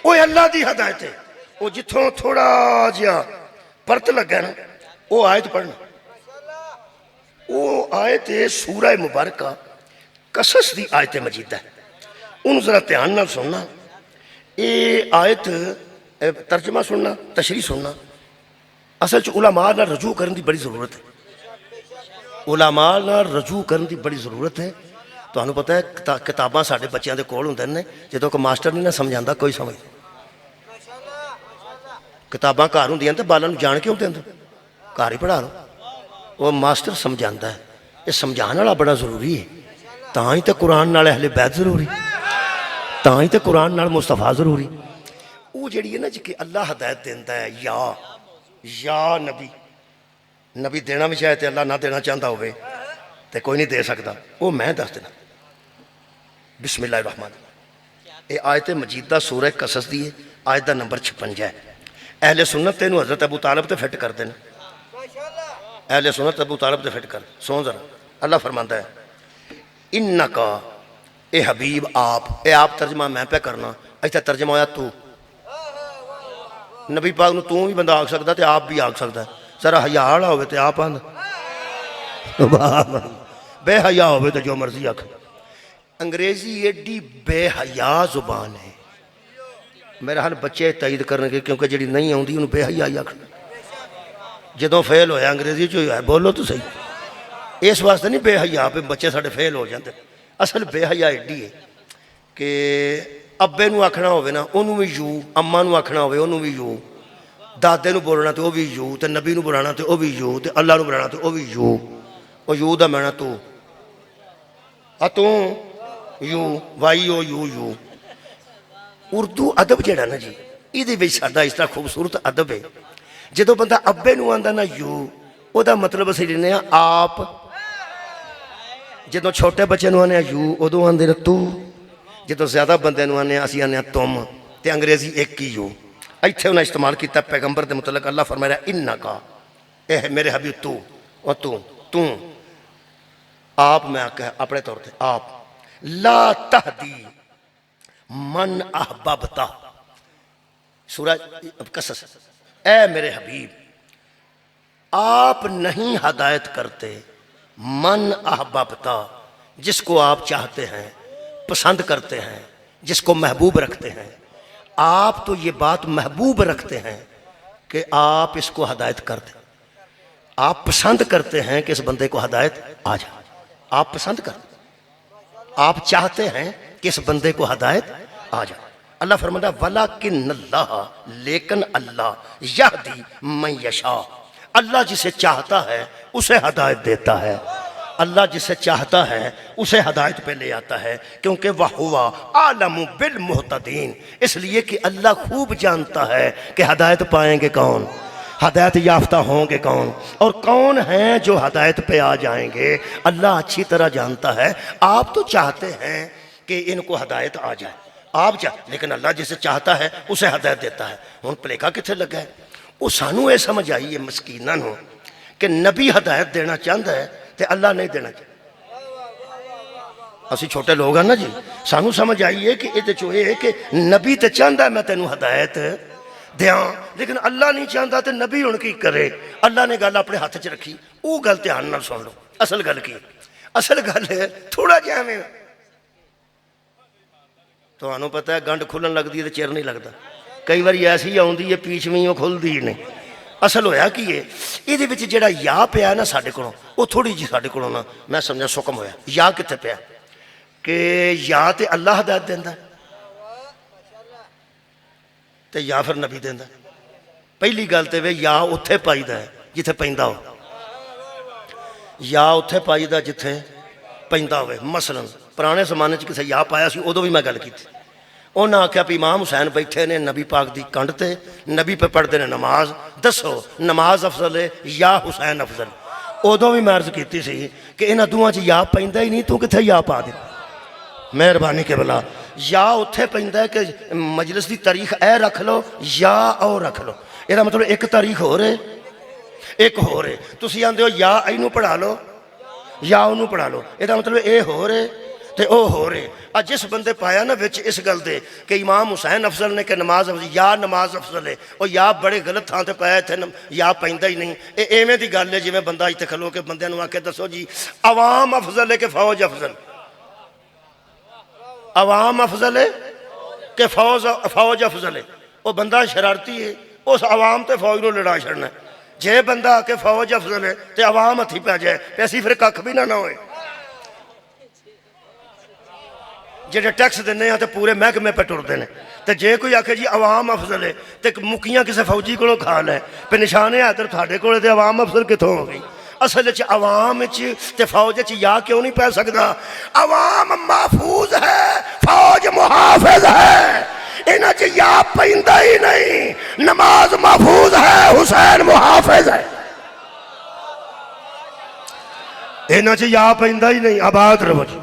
وہ اللہ دی ہدایت ہے۔ وہ جتھوں تھوڑا جیا پرت لگا نا، وہ آیت پڑھنا، وہ آیت سورہ مبارکہ قصص دی آیت مجید ہے، ان ذرا دھیان نہ سننا۔ یہ آیت ترجمہ سننا، تشریح سننا، اصل چ علماء نہ رجوع کرن دی بڑی ضرورت ہے، علماء نہ رجوع کرن دی بڑی ضرورت ہے۔ تو انہوں پتہ ہے کتاباں ساڑھے بچیاں دے کول ہوندے نے، جدوں کو ماسٹر نہیں نہ سمجھاندا کوئی سمجھ، کتاباں گھر ہوندیاں تے بالاں نوں جان کے ہوندے اندر گھر ہی پڑھا لو، وہ ماسٹر سمجھاندا ہے، یہ سمجھانا والا بڑا ضروری ہے۔ تاں ہی تے قرآن نال اہل بیت ضروری، تاں ہی تے قرآن نال مصطفیٰ ضروری۔ وہ جڑی ہے نا جی کہ اللہ ہدایت دیندا ہے، یا نبی، نبی دینا بھی چاہے تے اللہ نہ دینا چاہتا ہوئے تے کوئی نہیں دے سکتا، وہ میں دس دینا۔ بسم اللہ الرحمن الرحیم۔ یہ آیت مجیدہ سورہ قصص دی ہے، آیت دا نمبر 56 ہے۔ اہل سنت تینوں حضرت ابو طالب تے فٹ کر دینا، اہل سنت ابو طالب تے فٹ کر سون ذرا۔ اللہ فرماندا ہے انکا، اے حبیب آپ، اے آپ ترجمہ میں پہ کرنا، ایسا ترجمہ ہویا تو، نبی پاک نو تو بھی بندہ آگ سکتا تے آپ بھی آگ سکتا ہے، ذرا حیاء والا ہوئے تے آپ آنا، بے حیاء ہوئے تے جو مرضی آکھ۔ انگریزی ایڈی بے حیاء زبان ہے، میرا حال بچے تائید کرنے کے، کیونکہ جڑی نہیں ہوندی انہوں بے حیاء آکھنا، جدوں فیل ہویا انگریزی چو ہے بولو تو صحیح، اس واسطے نہیں بے حیاء پہ بچے ساڑھے فیل ہو جاندے، اصل بے حیاء ایڈی ہے کہ ابے نو آکھنا ہوئے نا انہوں بھی یو، اماں نو آکھنا ہوئے انہوں بھی یو، دادے نو بولنا تے او بھی یو، تے نبی نو بلانا تے او بھی یو، تے اللہ نو بلانا تے او بھی یو، او یو دا معنی تو، اتوں you, Y O U U. Urdu ادب جڑا نا جی، یہ دے وچ ساڈا اس طرح خوبصورت ادب ہے، جدو بندہ ابے نو آندا نا یو، او دا مطلب اسی لینے ہیں آپ، جدو چھوٹے بچے نو آنے یو، ادو آندے نا تو، جدو زیادہ بندے نو آنے اسی آنے تم، تے انگریزی ایک کی یو، ایتھے انہیں استعمال کیتا پیغمبر دے متعلق اللہ فرمایا انکا اے میرے حبیب تو آپ میں اپنے طور تے آپ لا تہدی من احببتا سورہ قصص اے میرے حبیب آپ نہیں ہدایت کرتے من احببتا جس کو آپ چاہتے ہیں پسند کرتے ہیں جس کو محبوب رکھتے ہیں آپ تو یہ بات محبوب رکھتے ہیں کہ آپ اس کو ہدایت کر دیں آپ پسند کرتے ہیں کہ اس بندے کو ہدایت آ جائے آپ پسند کرتے آپ چاہتے ہیں کہ اس بندے کو ہدایت آ جائے اللہ فرماتا وَلَكِنَّ اللَّهَ لیکن اللہ یہدی من یشاء اللہ جسے چاہتا ہے اسے ہدایت دیتا ہے اللہ جسے چاہتا ہے اسے ہدایت پہ لے آتا ہے کیونکہ وَهُوَ أَعْلَمُ بِالْمُهْتَدِينَ اس لیے کہ اللہ خوب جانتا ہے کہ ہدایت پائیں گے کون ہدایت یافتہ ہوں گے کون اور کون ہیں جو ہدایت پہ آ جائیں گے اللہ اچھی طرح جانتا ہے آپ تو چاہتے ہیں کہ ان کو ہدایت آ جائے آپ لیکن اللہ جسے چاہتا ہے اسے ہدایت دیتا ہے ہوں پلیکا کتنے لگا ہے وہ سانو یہ سمجھ آئی ہے مسکیناں نو کہ نبی ہدایت دینا چاہتا ہے تے اللہ نہیں دینا چاہتا اسی چھوٹے لوگ ہیں نا جی سانو سمجھ آئی ہے کہ یہ چوہے ہے کہ نبی تے چاہتا ہے میں تینوں ہدایت دیاں لیکن اللہ نہیں چاہتا تے نبی ان کی کرے اللہ نے گل اپنے ہاتھ چ رکھی وہ گل دھیان نال سن لو اصل گل کی اصل گل ہے تھوڑا جہا میں تو انہوں پتہ ہے گنڈ کھلن لگ دی ہے چیر نہیں لگتا کئی بار ایسی آؤندی ہے پیچھ میں وہ کھل دی نہیں اصل ہویا کی ہے یہ وچ جڑا یا پیا نا ساڈے کولوں وہ تھوڑی جی ساڈے کولوں نا میں سمجھا سکم ہویا یا کتے پیا کہ یا تے اللہ ہدایت دیندا ہے تے یا پھر نبی دیندا پہلی گل تے وے یا اتھے پائیدا ہے جتھے پیندا ہو یا اتھے پائیدا جتھے پیندا ہوئے مثلا پرانے زمانے چ کسے یا پایا سی ادو بھی میں گل کیتی انہاں آکھیا بھی امام حسین بیٹھے نے نبی پاک دی کنڈ تے نبی پہ پڑھتے نے نماز دسو نماز افضل ہے یا حسین افضل ادو بھی میں عرض کیتی سی کہ انہاں دوہاں چ یا پیندا ہی نہیں تو کتھے یا پا دے مہربانی کے بلا یا اتھے پیندا ہے کہ مجلس دی تاریخ اے رکھ لو یا او رکھ لو یہ مطلب ایک تاریخ ہو رہے ایک ہو رہے تسی آندے ہو یا اینو پڑھا لو یا انہوں پڑھا لو یہ مطلب اے ہو رہے تے او ہو رہے آج جس بندے پایا نا وچ اس گل دے کہ امام حسین افضل نے کہ نماز افضل یا نماز افضل ہے اور یا بڑے غلط تھان تے پایا تھے یا پیندا ہی نہیں اے ایویں دی گل ہے جویں بندہ ایتھے کھلو کے بندے نوں آکھے دسو جی عوام افضل ہے کہ فوج افضل عوام افضل ہے کہ فوج افضل ہے وہ بندہ شرارتی ہے اس عوام تے فوج نو لڑا چھڑنا ہے جے بندہ کہ فوج افضل ہے تے عوام ہتھی پہ جائے پیسی پھر ککھ بھی نہ ہوئے جڑے ٹیکس دینے ہیں تے پورے محکمے پہ ٹردے نے تے جے کوئی آکھے جی عوام افضل ہے تے مکیاں کسے فوجی کو کھا لے پہ نشانے حیدر تھاڑے کو تے عوام افضل کتوں ہو گئی اصل عوام تے فوج یا کیوں نہیں پہ سکتا عوام محفوظ ہے فوج محافظ ہے انہاں چ یا پیندا ہی نہیں نماز محفوظ ہے حسین محافظ ہے انہاں چ یا پیندا ہی نہیں آباد رہو جی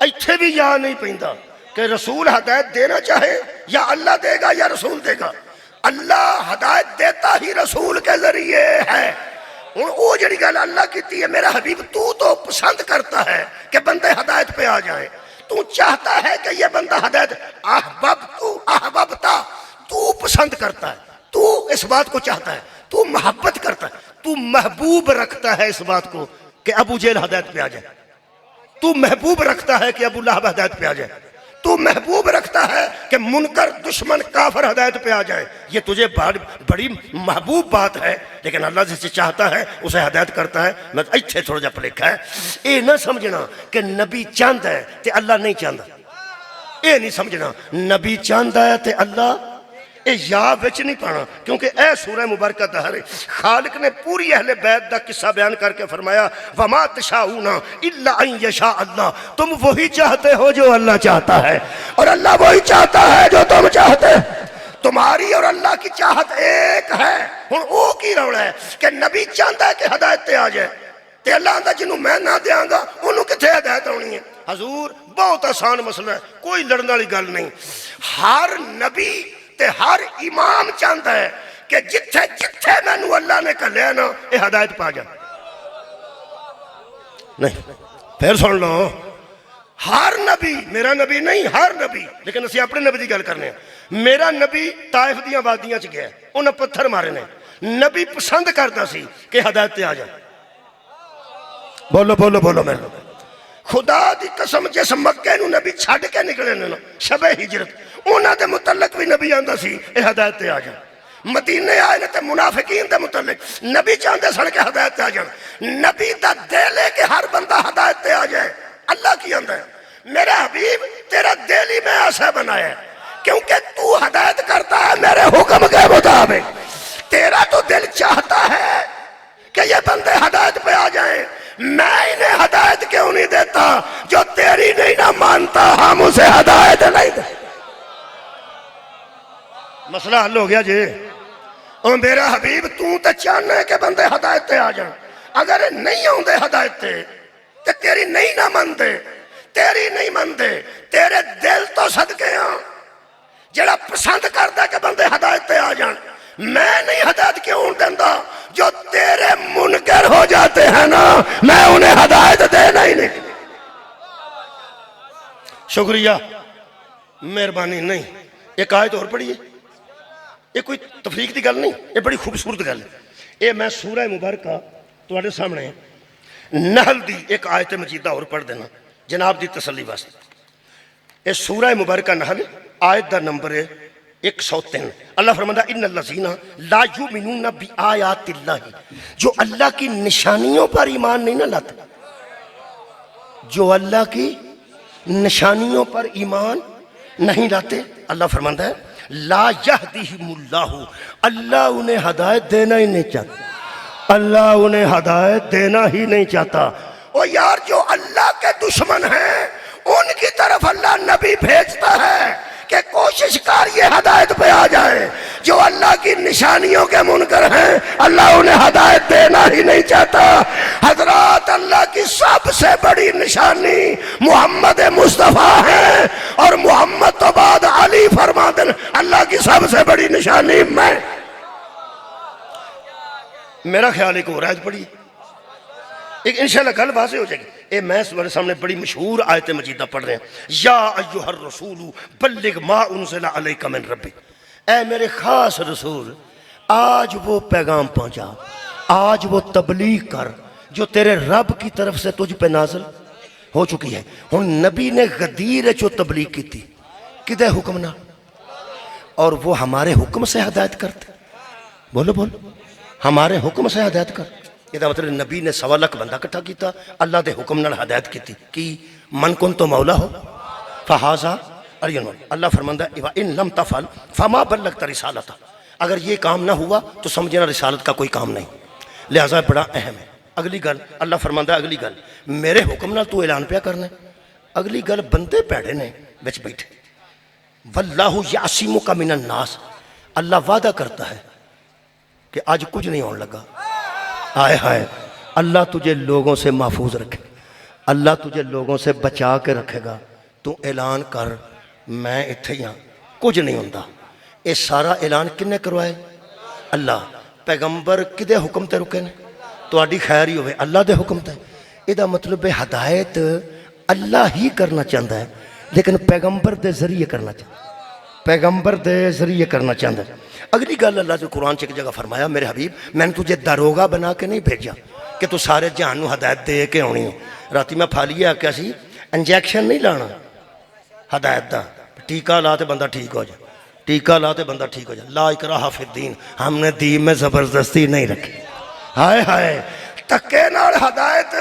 ایتھے بھی یا نہیں پیندا کہ رسول ہدایت دینا چاہے یا اللہ دے گا یا رسول دے گا اللہ ہدایت دیتا ہی رسول کے ذریعے ہے وہ جڑی گل اللہ کیتی ہے میرا حبیب تو پسند کرتا ہے کہ بندے ہدایت پہ آ جائیں تو چاہتا ہے کہ یہ بندہ ہدایت احببتا تو پسند کرتا ہے تو اس بات کو چاہتا ہے تو محبت کرتا ہے تو محبوب رکھتا ہے اس بات کو کہ ابو جہل ہدایت پہ آ جائے تو محبوب رکھتا ہے کہ ابو لہب ہدایت پہ آ جائے تو محبوب رکھتا ہے کہ منکر دشمن کافر ہدایت پہ آ جائے یہ تجھے بڑی محبوب بات ہے لیکن اللہ جسے چاہتا ہے اسے ہدایت کرتا ہے میں ایتھے تھوڑا جا پلیکھا ہے اے نہ سمجھنا کہ نبی چاہتا ہے تے اللہ نہیں چاہتا اے نہیں سمجھنا نبی چاہتا ہے تے اللہ اے یا وچ نہیں پانا کیونکہ اے سورہ مبارکہ دہر خالق نے پوری اہل بیت دا قصہ بیان کر کے فرمایا وَمَا تَشَاءُونَ إِلَّا أَن يَشَاءَ اللَّهُ تم وہی چاہتے ہو جو اللہ چاہتا ہے اور اللہ وہی چاہتا ہے جو تم چاہتے تمہاری اور اللہ کی چاہت ایک ہے ہن او کی روڑا ہے کہ نبی چاہتا ہے کہ ہدایت تے آ جائے تے اللہ آندا جنوں میں نہ دیاں گا انہوں کتھے ہدایت ہونی ہے حضور بہت آسان مسئلہ ہے کوئی لڑن والی گل نہیں ہر نبی تے ہر امام چاہتا ہے کہ جتھے جتھے مینو اللہ نے کہلیا نا یہ ہدایت پا جائے. نہیں پھر سن لو، ہر نبی، میرا نبی نہیں ہر نبی، لیکن اسی اپنے نبی کی گل کرنے ہیں. میرا نبی طائف دیاں وادیاں چ گیا، انہیں پتھر مارے نے. نبی پسند کرتا سی کہ ہدایت تے آ جائے. بولو بولو بولو میرے خدا دی قسم جس مکے نو نبی چھڈ کے نکلے نا شب ہجرت، انہاں دے متعلق بھی نبی آندا سی اے ہدایت تے آ جائے. مدینے آئے نے تے منافقین دے متعلق نبی چاہتے سن کے ہدایت تے آ جائے. نبی دا دل ہے کہ ہر بندہ ہدایت تے آ جائے. اللہ کی آندا ہے میرا حبیب تیرا دل ہی میں ایسا بنایا ہے کیونکہ تو ہدایت کرتا ہے میرے حکم کے مطابق. تیرا تو دل چاہتا ہے کہ یہ بندے ہدایت پہ آ جائیں. میں انہیں ہدایت کیوں نہیں دیتا؟ جو تیری نہیں نہ مانتا ہم اسے ہدایت نہیں دے. مسئلہ حل ہو گیا جی. اور میرا حبیب تو چاہنا ہے کہ بندے ہدایت تے آ جائیں. اگر نہیں آؤندے ہدایت تے تے تیری نہیں نہ مندے، تیری نہیں مندے، تیرے دل تو صدقے ہاں جڑا پسند کرتا ہے کہ بندے ہدایت تے آ جائیں. میں نہیں ہدایت کیوں دینا؟ جو تیرے منکر ہو جاتے ہیں نا میں انہیں ہدایت دینا ہی نہیں. شکریہ مہربانی. نہیں ایک آیت اور پڑھیے، یہ کوئی تفریق دی گل نہیں، یہ بڑی خوبصورت گل ہے. یہ میں سورہ مبارکہ تواڈے سامنے نحل دی ایک آیت مجیدہ اور پڑھ دینا جناب دی تسلی واسطے. یہ سورہ مبارکہ نحل آیت دا نمبر ہے 103. اللہ فرماتا ان الذین لا یؤمنون بآیات اللہ، جو اللہ کی نشانیوں پر ایمان نہیں نہ لاتے، جو اللہ کی نشانیوں پر ایمان نہیں لاتے، اللہ فرماتا ہے لا یہدیہم اللہ، اللہ انہیں ہدایت دینا ہی نہیں چاہتا. اللہ انہیں ہدایت دینا ہی نہیں چاہتا. اور یار جو اللہ کے دشمن ہیں ان کی طرف اللہ نبی بھیجتا ہے کہ کوشش کر یہ ہدایت پہ آ جائے. جو اللہ کی نشانیوں کے منکر ہیں اللہ انہیں ہدایت دینا ہی نہیں چاہتا. حضرات اللہ کی سب سے بڑی نشانی محمد مصطفیٰ ہے، اور محمد تو بعد علی فرما دیں اللہ کی سب سے بڑی نشانی میں. میرا خیال ایک اور آیت پڑھی، ایک انشاءاللہ گل واضح ہو جائے گی. اے میں تمہارے سامنے بڑی مشہور آیت مجیدہ پڑھ رہے ہیں. یا ایھا الرسول بلغ ما انزل علیک من ربک، اے میرے خاص رسول آج وہ پیغام پہنچا، آج وہ تبلیغ کر جو تیرے رب کی طرف سے تجھ پہ نازل ہو چکی ہے. ہن نبی نے غدیر جو تبلیغ کی تھی کدے حکم نہ، اور وہ ہمارے حکم سے ہدایت کرتے. بولو بولو، ہمارے حکم سے ہدایت کر. یہ مطلب نبی نے 1.25 لاکھ بندہ کٹھا کیتا، اللہ دے حکم نال ہدایت کیتی. کی من کن تو مولا ہو فہذا ارین. اللہ فرماندہ ہے ان لم تفعل فما بلغت رسالتہ، اگر یہ کام نہ ہوا تو سمجھنا رسالت کا کوئی کام نہیں. لہذا بڑا اہم ہے. اگلی گل اللہ فرماندہ ہے، اگلی گل میرے حکم نال تو اعلان پیا کرنا ہے. اگلی گل بندے پیڑے نے بچ بیٹھے. واللہ یعصمک من الناس، اللہ وعدہ کرتا ہے کہ آج کچھ نہیں ہونے لگا. آئے ہائے، اللہ تجھے لوگوں سے محفوظ رکھے، اللہ تجھے لوگوں سے بچا کے رکھے گا. تو اعلان کر میں اتھے ہی ہاں، کچھ نہیں ہوندہ. یہ سارا اعلان کنے کروائے؟ اللہ. پیغمبر کدے حکم تے رکے نے؟ تو آڈی خیر ہی ہوئے اللہ دے حکم تے. یہ مطلب ہے ہدایت اللہ ہی کرنا چاہتا ہے لیکن پیغمبر دے ذریعے کرنا چاہتا ہے، پیغمبر دے ذریعے کرنا چاہتا ہے. اگلی گل اللہ نے قرآن چ ایک جگہ فرمایا میرے حبیب میں نے تجھے داروغہ بنا کے نہیں بھیجا کہ تو سارے جہان نو ہدایت دے کے آنی ہے. راتی میں پھالیے آکیا سی انجیکشن نہیں لانا ہدایت دا، ٹیکہ لا تے بندہ ٹھیک ہو جائے، ٹیکہ لا تے بندہ ٹھیک ہو جائے. لا اکراہ فی الدین، ہم نے دین میں زبردستی نہیں رکھی. ہائے ہائے تکے نال ہدایت،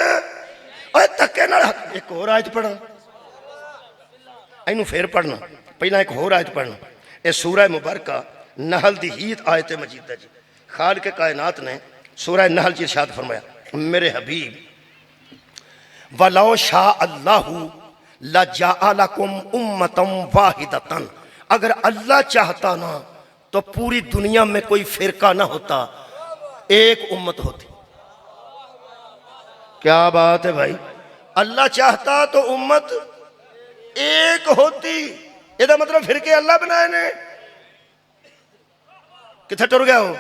اوے تکے نال. ایک اور آیت پڑھا، اینو پھر پڑھنا، پہلا ایک اور آیت پڑھنا. اے سورہ مبارکہ نحل دی ہیت آیت مجیدہ جی. خالق کائنات نے سورہ نحل چی ارشاد فرمایا میرے حبیب وَلَوْ شَاءَ اللَّهُ لَجَعَلَكُمْ أُمَّةً وَاحِدَةً، اگر اللہ چاہتا نا تو پوری دنیا میں کوئی فرقہ نہ ہوتا، ایک امت ہوتی. کیا بات ہے بھائی؟ اللہ چاہتا تو امت ایک ہوتی. یہ مطلب فرقے اللہ بنائے نے. کتنے ٹر گیا ہو؟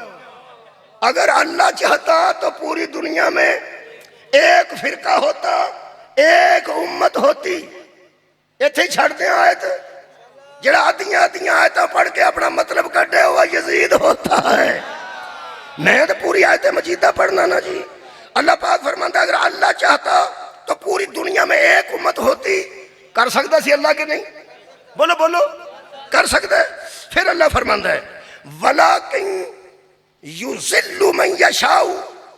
اگر اللہ چاہتا تو پوری دنیا میں ایک فرقہ ہوتا، ایک امت ہوتی. اتنے چھڑ دیں آیت، جڑا آدیاں آیتاں پڑھ کے اپنا مطلب کٹے ہوا یزید ہوتا ہے. میں تو پوری آیت مجیدہ پڑھنا نا جی. اللہ پاک فرماتا ہے اگر اللہ چاہتا تو پوری دنیا میں ایک امت ہوتی. کر سکتا سی اللہ کے نہیں؟ بولو بولو، کر سکتا ہے. پھر اللہ فرماتا ہے وَلَٰكِن يُضِلُّ مَن يَشَاءُ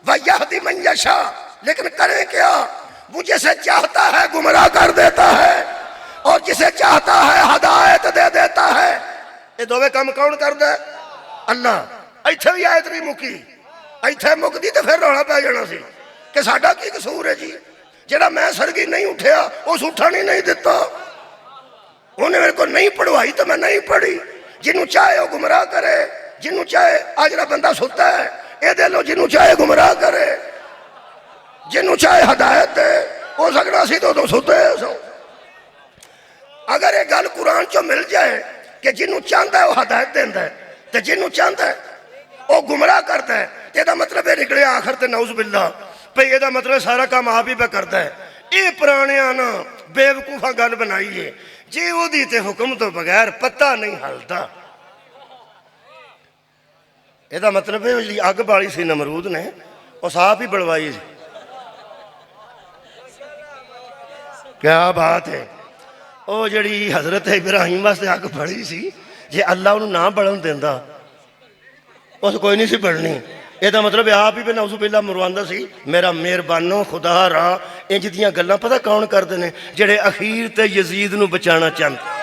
وَيَهْدِي مَن يَشَاءُ. لیکن کریں کیا؟ وہ جسے چاہتا ہے گمراہ کر دیتا ہے اور جسے چاہتا ہے ہدایت دے دیتا ہے. یہ دوویں کام کون کردا ہے؟ اللہ. ایتھے بھی آیت نہیں مکی، ایتھے مکدی تو پھر رولا پہ جانا سی کہ ساڈا کی قصور ہے جی. جڑا میں سرگی نہیں اٹھیا اس اٹھن ہی نہیں دیتا. انہیں میرے کو نہیں پڑھوائی تو میں نہیں پڑھی. جنوں چاہے وہ گمراہ کرے، جنوں چاہے آج جڑا بندہ ستا ہے یہ دے لو، جنوں چاہے گمراہ کرے، جنوں چاہے ہدایت دے. ہو سکنا سی تو ستے سو. اگر یہ گل قرآن چو مل جائے کہ جنوں چاہتا ہے وہ ہدایت دیندا ہے تو جنوں چاہتا ہے وہ گمراہ کرتا ہے، یہ دا مطلب ہے نکلے آخر تے نعوذ باللہ پہ یہ دا مطلب سارا کام آپ ہی پہ کرتا ہے. یہ پرانے آنا بے وقوفہ گل بنائی ہے جی. وہ دیتے حکم تو بغیر پتہ نہیں ہلتا. یہ دا مطلب ہے جی اگ بالی سی نمرود نے اس آپ ہی بڑوائی سی. کیا بات ہے. وہ جڑی حضرت ابراہیم واسطے اگ بڑی سی جی اللہ انہوں نہ بڑھن دیندہ اس کوئی نہیں سی بڑھنی. یہ دا مطلب ہے آپ ہی پہ نعوذ باللہ مرواندہ سی. میرا مہربانو خدا را انج دیاں گلاں پتہ کون کر دینے؟ جڑے اخیر تے یزید نو بچانا چاہتے.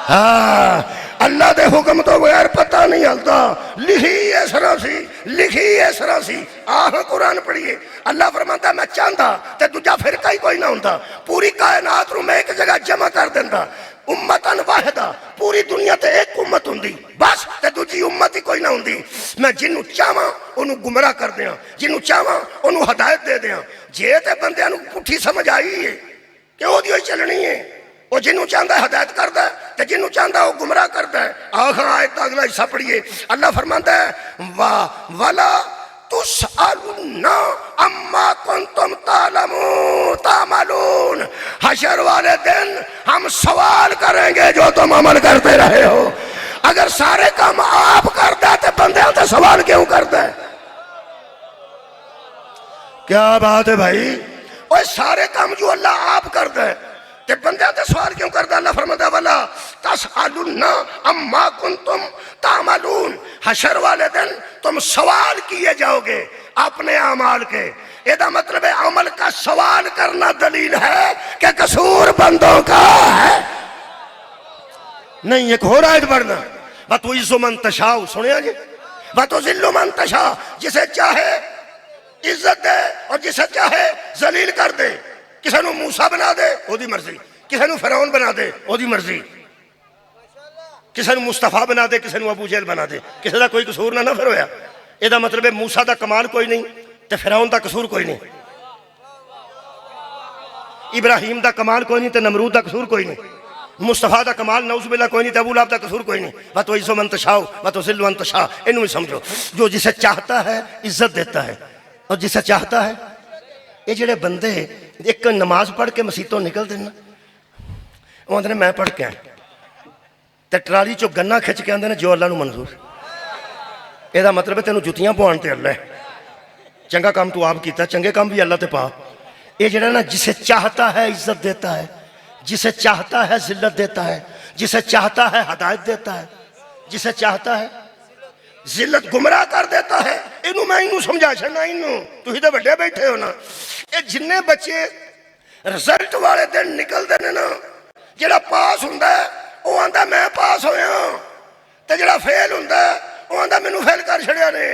ہاں اللہ دے حکم تو بغیر پتہ نہیں ہلتا. لکھی اس طرح سی، لکھی اس طرح سی. آہ قرآن پڑھیے. اللہ فرماتا ہے میں چاہتا تے دوجا فرقہ ہی کوئی نہ ہوتا، پوری کائنات رو میں ایک جگہ جمع کر دینا. امتن واحدہ، پوری دنیا تے ایک امت ہوندی بس، تے دوجی امت ہی کوئی نہ ہوندی. میں جنوں چاہواں انہوں گمراہ کر دیاں، جنوں چاہواں انہوں ہدایت دے دیاں. جے تے بندیاں نوں پٹھی سمجھ آئی ہے کہ وہ دیو چلنی ہے. وہ جنوں چاہتا ہے ہدایت کرتا ہے تے جنوں چاہتا ہے وہ گمراہ کرتا ہے. آخر آیت اگلا حصہ پڑھیے. اللہ فرماتا ہے وَلَا تُسْأَلُنَّ عَمَّا كُنْتُمْ تَعْمَلُونَ. حشر والے دن ہم سوال کریں گے جو تم عمل کرتے رہے ہو. اگر سارے کام آپ کرتا ہے تو بندے تو سوال کیوں کرتا ہے؟ کیا بات ہے بھائی. اور سارے کام جو اللہ آپ کرتا ہے تے بندے تے سوال کیوں کرتا ہے؟ اللہ فرماتا ہے وَلَا تَسْأَلُنَّ عَمَّا كُنْتُمْ تَعْمَلُونَ. حشر والے دن تم سوال کیے جاؤ گے اپنے اعمال کے. یہ دا مطلب ہے عمل کا سوال کرنا دلیل ہے کہ قصور بندوں کا ہے. نہیں ایک ہو رہا ہے بڑھنا. وَتُعِزُّ مَن تَشَاءُ سنیا جی. وَتُذِلُّ مَن تَشَاءُ جسے چاہے عزت دے اور جسے چاہے ذلیل کر دے. کسی نو موسیٰ بنا دے وہ دی مرضی، کسی نو فرعون بنا دے وہ دی مرضی، کسی نو مصطفیٰ بنا دے کسی نو ابو جہل بنا دے. کسی دا کوئی قصور نہ پھر ہویا. یہ دا مطلب ہے موسیٰ دا کمال کوئی نہیں تے فرعون دا قصور کوئی نہیں، ابراہیم دا کمال کوئی نہیں تے نمرود دا قصور کوئی نہیں، مصطفیٰ دا کمال نعوذ باللہ کوئی نہیں تے ابو لہب دا قصور کوئی نہیں. وَتُعِزُّ مَن تَشَاءُ وَتُذِلُّ مَن تَشَاءُ. انہوں سمجھو جو جسے چاہتا ہے عزت دیتا ہے اور جسے چاہتا ہے. یہ جڑے بندے ایک نماز پڑھ کے مسیتوں نکل دینا وہ آندھنے میں پڑھ کے آئیں تے ٹرالی چو گنہ کھچ کے آندھنے جو اللہ نو منظور. یہ دا مطلب ہے تینوں جتیاں پوانتے اللہ ہے. چنگا کام تو آپ کیتا، چنگے کام بھی اللہ تے پا. یہ جڑا نا جسے چاہتا ہے عزت دیتا ہے، جسے چاہتا ہے ذلت دیتا ہے، جسے چاہتا ہے ہدایت دیتا ہے، جسے چاہتا ہے ذلت گمراہ کر دیتا ہے. انہوں میں انہوں سمجھا چھنا. انہوں تو ہی دے بڑے بیٹھے ہو نا. یہ جننے بچے رزلٹ والے دن نکل دینے نا، جڑا پاس ہوندہ ہے وہ آندہ میں پاس ہویا، تے جڑا فیل ہوندہ ہے وہ آندہ میں نو فیل کر چھڑیا نے.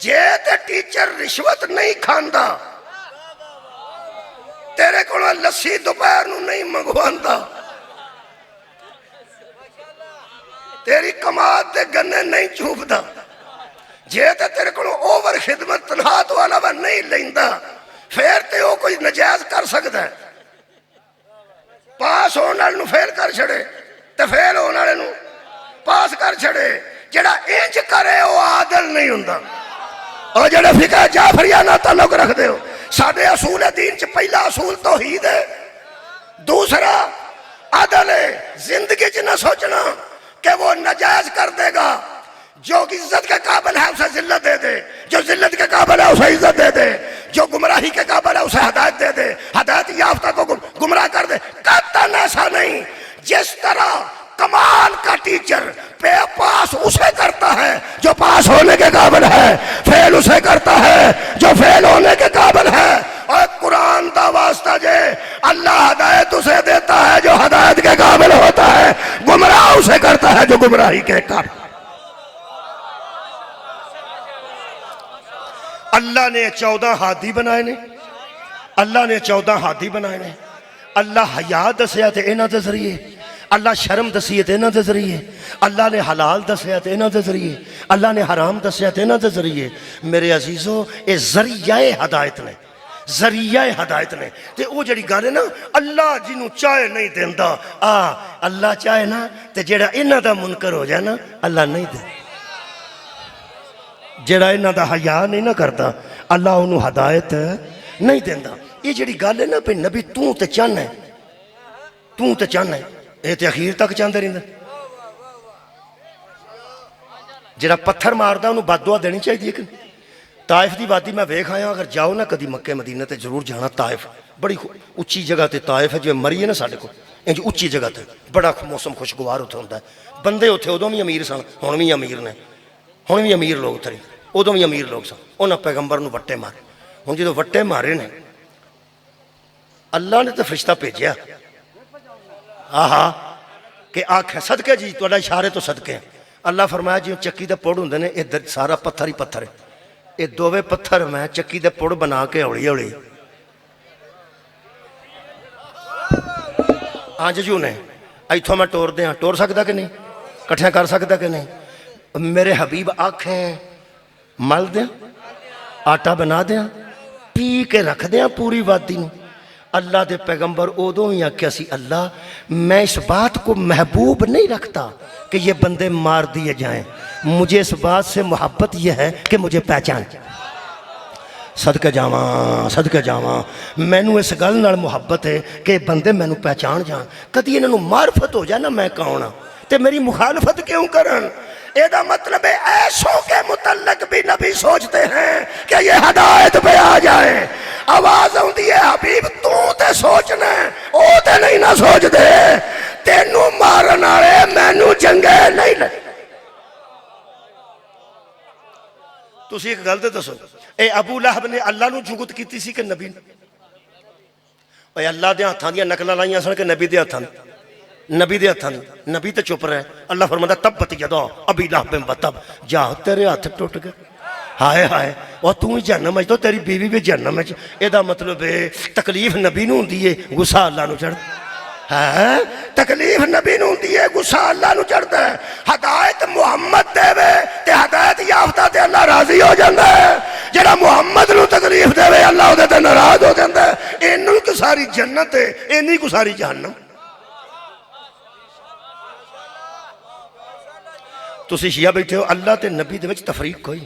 جے تے ٹیچر رشوت نہیں کھاندا تیرے کو لسی دوپہر نو نہیں منگواندا، تیری کماد دے گنے نہیں چوبدا، جے تے تیرے کو اوور خدمت تنہات والا وہ نہیں لیندا، پھر تے وہ کوئی نجائز کر سکتا ہے. پاس ہونے نو فیل کر چھڑے تے تے فیل ہونے والے نو پاس کر چھڑے. جڑا انج کرے وہ عادل نہیں ہوندا. اور جڑے فقہ جعفریہ نال تعلق رکھ دے ہو، ساڈے اصول دین چ پہلا اصول توحید ہے، دوسرا عدل ہے. زندگی چ نہ سوچنا کہ وہ ناجائز کر دے گا. جو عزت کے قابل ہے اسے ذلت دے دے، جو ذلت کے قابل ہے اسے عزت دے دے، جو گمراہی کے قابل ہے اسے ہدایت دے دے، ہدایت یافتہ کو گمراہ کر دے. قطعاً ایسا نہیں. جس طرح کمال کا ٹیچر پاس اسے کرتا ہے جو پاس ہونے کے قابل ہے، فیل اسے کرتا ہے جو فیل ہونے کے قابل ہے. اور قرآن دا واسطہ جے اللہ ہدایت اسے دیتا ہے جو ہدایت کے قابل ہوتا ہے، گمراہ اسے کرتا ہے جو گمراہی کے قابل. اللہ نے 14 ہادی بنائے نے، اللہ نے 14 ہادی بنائے نے. اللہ حیا دسیا تے انہاں دے ذریعے، اللہ شرم دسی تے انہاں دے ذریعے، اللہ نے حلال دسیا تے انہاں دے ذریعے، اللہ نے حرام دسیا تے انہاں دے ذریعے. میرے عزیزو اے ذریعہ ہدایت نے، ذریعہ ہدایت نے. تے او جڑی گل ہے نا، اللہ جنوں چاہے نہیں دیندا. اللہ چاہے نا تے جڑا انہاں دا منکر ہو جائے نا اللہ نہیں دے. جڑا انہاں دا حیا نہیں نہ کرتا اللہ انہوں ہدایت نہیں دیندا. یہ جڑی گل ہے نا پہ نبی تو تے چاہنا ہے، تو تے چاہنا ہے، اے تے اخیر تک چاہندے رہندا. جڑا پتھر ماردا انہوں بد دعا دینی چاہیے کہ طائف دی وادی میں ویکھ آیا. اگر جاؤ نا کدی مکے مدینہ تے ضرور جانا. طائف بڑی اچھی جگہ تے طائف ہے، جو مری ہے نا ساڈے کو انج اچھی جگہ تے بڑا موسم خوشگوار اتھے ہوندا ہے. بندے اتھے ادوں بھی امیر سن، ہن بھی امیر نے، ہن بھی امیر لوگ اتھے، ادوں بھی امیر لوگ سن. انہاں پیغمبر نو وٹے مارے. ہن جدوں وٹے مارے نے اللہ نے تو فرشتہ بھیجیا کہ آنکھ ہے صدقے جی تہاڈا اشارے تو صدقے. اللہ فرمایا جی چکی دے پڑ ہوندے نے، اے سارا پتھر ہی پتھر ہے. یہ دووے پتھر میں چکی دے پڑ بنا کے ہولی ہولی جو نے ایتھوں میں ٹور دیاں. ٹور سکتا کہ نہیں؟ کٹھیاں کر سکتا کہ نہیں؟ میرے حبیب آنکھیں مل دیاں، آٹا بنا دیاں، پی کے رکھ دیاں پوری وادی نو. اللہ دے پیغمبر ادوں ہی آکھیا سی اللہ میں اس بات کو محبوب نہیں رکھتا کہ یہ بندے مار دیے جائیں، مجھے اس بات سے محبت یہ ہے کہ مجھے پہچان. صدقے جاواں صدقے جاواں، مینوں اس گل نال محبت ہے کہ بندے مینوں پہچان جان. کدی انہاں نوں معرفت ہو جائے نا میں کون ہاں تے میری مخالفت کیوں کرن. یہ مطلب ہے ایسوں کے متعلق بھی نبی سوچتے ہیں کہ یہ ہدایت پہ آ جائے. آواز آتی ہے حبیب تو تے سوچنا او تے نہیں نہ سوچ دے، تینوں مارن والے مینوں چنگے نہیں لگے. تسی ایک گل تے دسو، اے ابو لہب نے اللہ نو جھگت کیتی سی کہ نبی نے؟ اے اللہ دے ہتھاں دیاں نقلاں لائیاں سن کہ نبی دے ہتھاں؟ نبی دے ہتھاں. نبی تے چپ رہے. اللہ فرماتا تبت یدا ابی لہب وتب، جا تیرے ہاتھ ٹوٹ گئے. ہائے ہائے اور تو ہی جہنم ہے تو تیری بیوی بھی جہنم ہے. یہ مطلب ہے تکلیف نبی نو ہوندی ہے، غصہ اللہ نو چڑھ. ہاں تکلیف نبی نو ہوندی ہے، غصہ اللہ نو چڑھتا ہے. ہدایت محمد دے وے تے ہدایت یافتہ تے اللہ راضی ہو جاندا ہے. جڑا محمد نو تکلیف دے وے اللہ دے تے ناراض ہو جاندا ہے. اینوں کو ساری جنت ہے، اینی کو ساری جہنم. تسی شیعہ بیٹھے ہو، اللہ تے نبی دے وچ تفریق کوئی.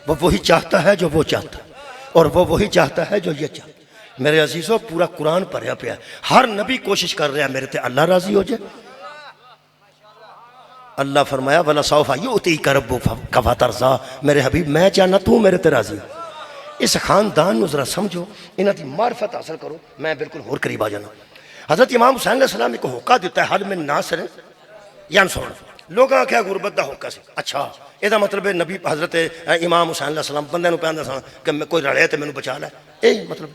وہ وہی چاہتا ہے جو وہ چاہتا ہے اور وہ وہی چاہتا ہے جو یہ چاہتا ہے. میرے عزیزوں پورا قرآن پڑھیا پیا ہے. ہر نبی کوشش کر رہا ہے میرے تے اللہ راضی ہو جائے. اللہ فرمایا وَلَسَوْفَ يُؤْتِيكَ رَبُّكَ فَتَرْضَىٰ. میرے حبیب میں چاہنا تو میرے تے راضی ہو. اس خاندان نو ذرا سمجھو، انہاں دی معرفت حاصل کرو، میں بالکل اور قریب آ جانا. حضرت امام حسین علیہ السلام کو ہوکا دیتا ہے حل من ناصر ینصر. لوگاں کیا غربت دا ہوکا سی. اچھا یہ مطلب ہے نبی حضرت امام حسین علیہ السلام بندے نو پہندا سن کہ کوئی رڑے تے مینوں بچا لے. اے مطلب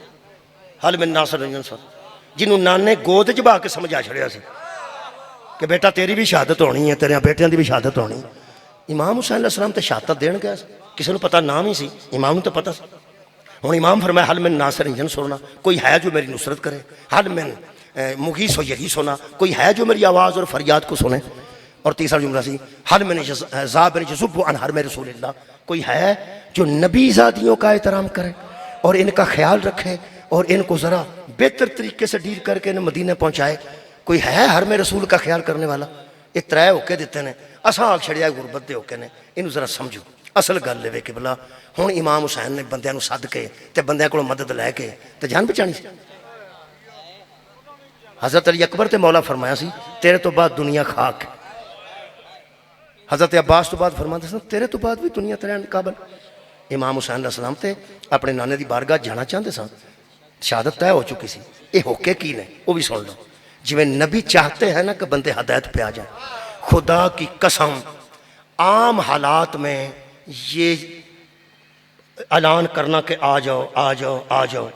حل من ناصر ینصر، جنوں نانے گود چ با کے سمجھا چھڑیا سی کہ بیٹا تیری بھی شہادت ہونی ہے، تیرے بیٹیاں دی بھی شہادت ہونی. امام حسین علیہ السلام تے شہادت دین گیا، کسی نے پتہ نام ہی سی، امام نے تو پتہ سی. ہن امام فرمایا حل من ناصر ینصرنا، کوئی ہے جو میری نصرت کرے. حل من مغیث و یغیثنا، کوئی ہے جو میری آواز اور فریاد کو سنے. اور تیسرا جملہ سی حل من ذابر یذب عن حرم رسول اللہ، کوئی ہے جو نبی زادیوں کا احترام کرے اور ان کا خیال رکھے اور ان کو ذرا بہتر طریقے سے ڈیل کر کے انہیں مدینہ پہنچائے. کوئی ہے حرم رسول کا خیال کرنے والا؟ یہ ترے ہوکے دیتے ہیں اساں آگ چھڑیا غربت دے ہوکے نے انہوں ذرا سمجھو اصل گل لے کہ بلا ہوں امام حسین نے بندیاں نو سد کے تے بندیاں کو مدد لے کے تے جان بچانی سی حضرت علی اکبر تے مولا فرمایا سی تیرے تو بعد دنیا خاک حضرت عباس تو بعد فرماتے سن تیرے تو بعد بھی دنیا تیرے قابل امام حسین علیہ السلام تے اپنے نانے دی بارگاہ جانا چاہتے سن شہادت طے ہو چکی سی یہ ہوکے کی نے وہ بھی سن لو جویں نبی چاہتے ہیں نا کہ بندے ہدایت پہ آ جائیں خدا کی قسم عام حالات میں یہ اعلان کرنا کہ آ جاؤ آ جاؤ آ جاؤ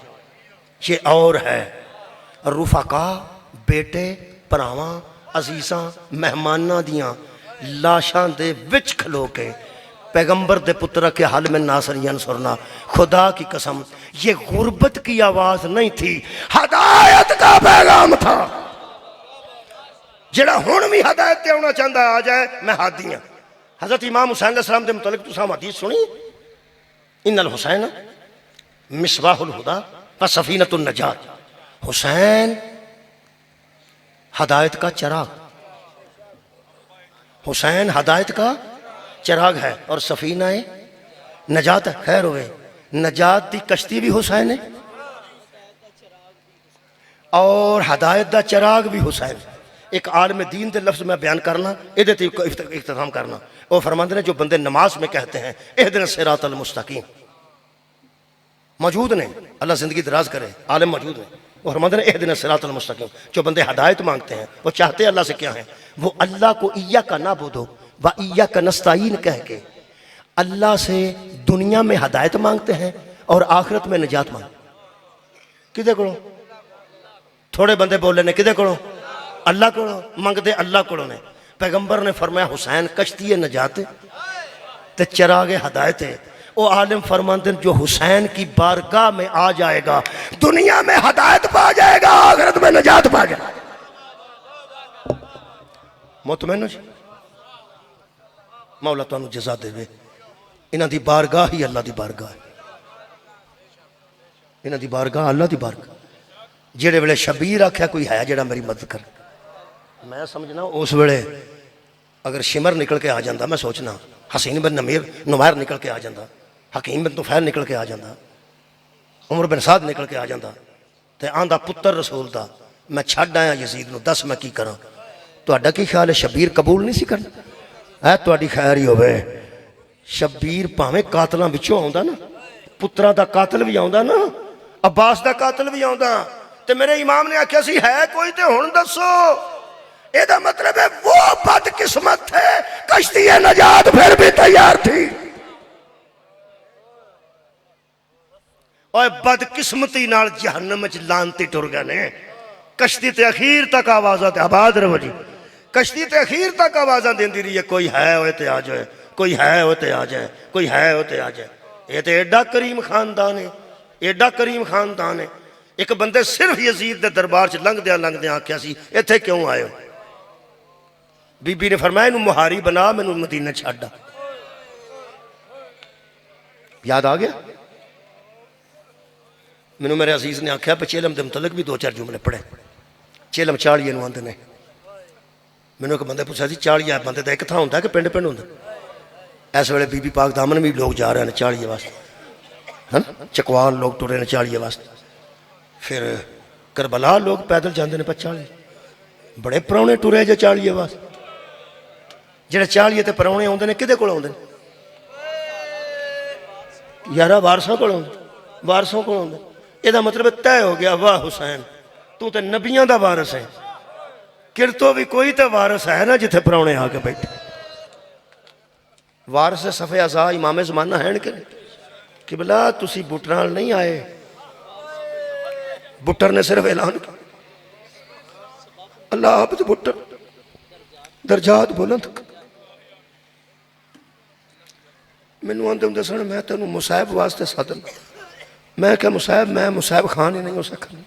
یہ اور ہے رفقا بیٹے پراواں عزیزاں مہماناں دیاں لاشاں دے وچ کھلو کے پیغمبر دے پترہ کے حال میں ناصرین سرنا خدا کی قسم یہ غربت کی آواز نہیں تھی ہدایت کا پیغام تھا جڑا ہون بھی ہدایت تے ہونا چاہتا ہے آ جائے میں ہادی ہوں حضرت امام حسین علیہ السلام دے متعلق تو سام حدیث سنی ان الحسین مصباح الہدا و سفینۃ النجات حسین ہدایت کا چراغ حسین ہدایت کا چراغ ہے اور سفینہ نجات ہے خیر ہوئے نجات دی کشتی بھی حسین ہے اور ہدایت دا چراغ بھی حسین ایک عالم دین دے لفظ میں بیان کرنا ادھے تے اختتام کرنا وہ فرماندے نے جو بندے نماز میں کہتے ہیں اہدنا الصراط المستقیم موجود نے اللہ زندگی دراز کرے عالم موجود نے وہ فرماندے نے اہدنا الصراط المستقیم جو بندے ہدایت مانگتے ہیں وہ چاہتے ہیں اللہ سے کیا ہیں وہ اللہ کو ایاک نعبدو و ایاک نستعین کہہ کے اللہ سے دنیا میں ہدایت مانگتے ہیں اور آخرت میں نجات مانگتے کدے کرو تھوڑے بندے بولے نے کدے کرو اللہ کو منگ دے اللہ کو نے پیغمبر نے فرمایا حسین کشتی نجات تے چراغ ہدایت ہے وہ عالم فرماندے جو حسین کی بارگاہ میں آ جائے گا دنیا میں ہدایت پا جائے گا آخرت میں نجات پا جائے گا مطمئن ہو جی مولا تو انہوں جزا دے وے انہاں دی بارگاہ ہی اللہ دی بارگاہ ہے انہاں دی بارگاہ اللہ دی بارگاہ جیڑے ویلے شبیر آکھیا کوئی ہے جیڑا میری مدد کر میں سمجھنا اس ویلے اگر شمر نکل کے آ جاندہ میں سوچنا حسین بن نمیر نکل کے آ جاندہ حکیم بن طفیل نکل کے آ جاندہ عمر بن سعد نکل کے آ جاندہ تے آندہ پتر رسول دا میں چھڑ آیا یزید نو دس میں کی کرا تو اڈا کی خیال ہے شبیر قبول نہیں سی کرنا ہے تو اڈی خیر ہی ہوئے شبیر پاہمیں قاتلاں بچوں آؤں دا نا پترہ دا قاتل بھی آؤں دا نا عباس دا قاتل بھی آؤں دا تے میرے امام نے آکھیا سی ہے کوئی تے ہن دسو اے دا مطلب ہے وہ بد قسمت تھے کشتی نجات پھر بھی تیار تھی اور بد قسمتی نال جہنم وچ لانتی ٹر گئے نے کشتی تے اخیر تک آوازاں تے آباد رہو جی کشتی تے اخیر تک آوازاں دیندی رہی ہے کوئی ہے ہوئے تے آ جائے کوئی ہے ہوئے تے آ جائے کوئی ہے ہوئے تے آ جائے یہ تے ایڈا کریم خاندان ہے ایڈا کریم خاندان ہے ایک بندے صرف یزید دے دربار چ لنگ دیا آکھیا سی ایتھے کیوں آئے ہو بی بی نے فرمایا انہوں مہاری بنا میں انہوں مدینہ چھاڑا یاد آ گیا میں میرے عزیز نے آکھیا پہ چیلم دے متعلق بھی دو چار جملے پڑھے چیلم چاڑیے نو آندے نے میں نے ایک بندے پوچھا سی چاڑیے بندے دا ایک تھا ہوندہ ہے کہ پنڈ پنڈ ہوندہ ایسے ویلے بی بی پاک دامن بھی لوگ جا رہے ہیں چاڑیے واسطے چکوال لوگ ٹورے ہیں چاڑیے واسطے پھر کربلا لوگ پیدل جاندے نے پہ چاڑیے بڑے پرونے ٹورے جا چاڑیے واسطے جڑے چاڑیے تے پرونے ہوندے نے کدے کول ہوندے یارا وارثاں کول ہوندے وارثوں کول ہوندے اے دا مطلب طے ہو گیا واہ حسین تو تے نبیاں دا وارث ہے کرتو بھی کوئی تے وارث ہے نا جتھے پرونے آ کے بیٹھے وارث صفحہ ازا امام زمانہ ہیں کہ بلا تسی بٹرال نہیں آئے بٹر نے صرف اعلان کیا اللہ عبد بٹر درجات بلند میں نو آندے ہوں سن میں تینوں مصائب واسطے سادن میں کہ مصائب میں مصائب خان ہی نہیں ہو سکتا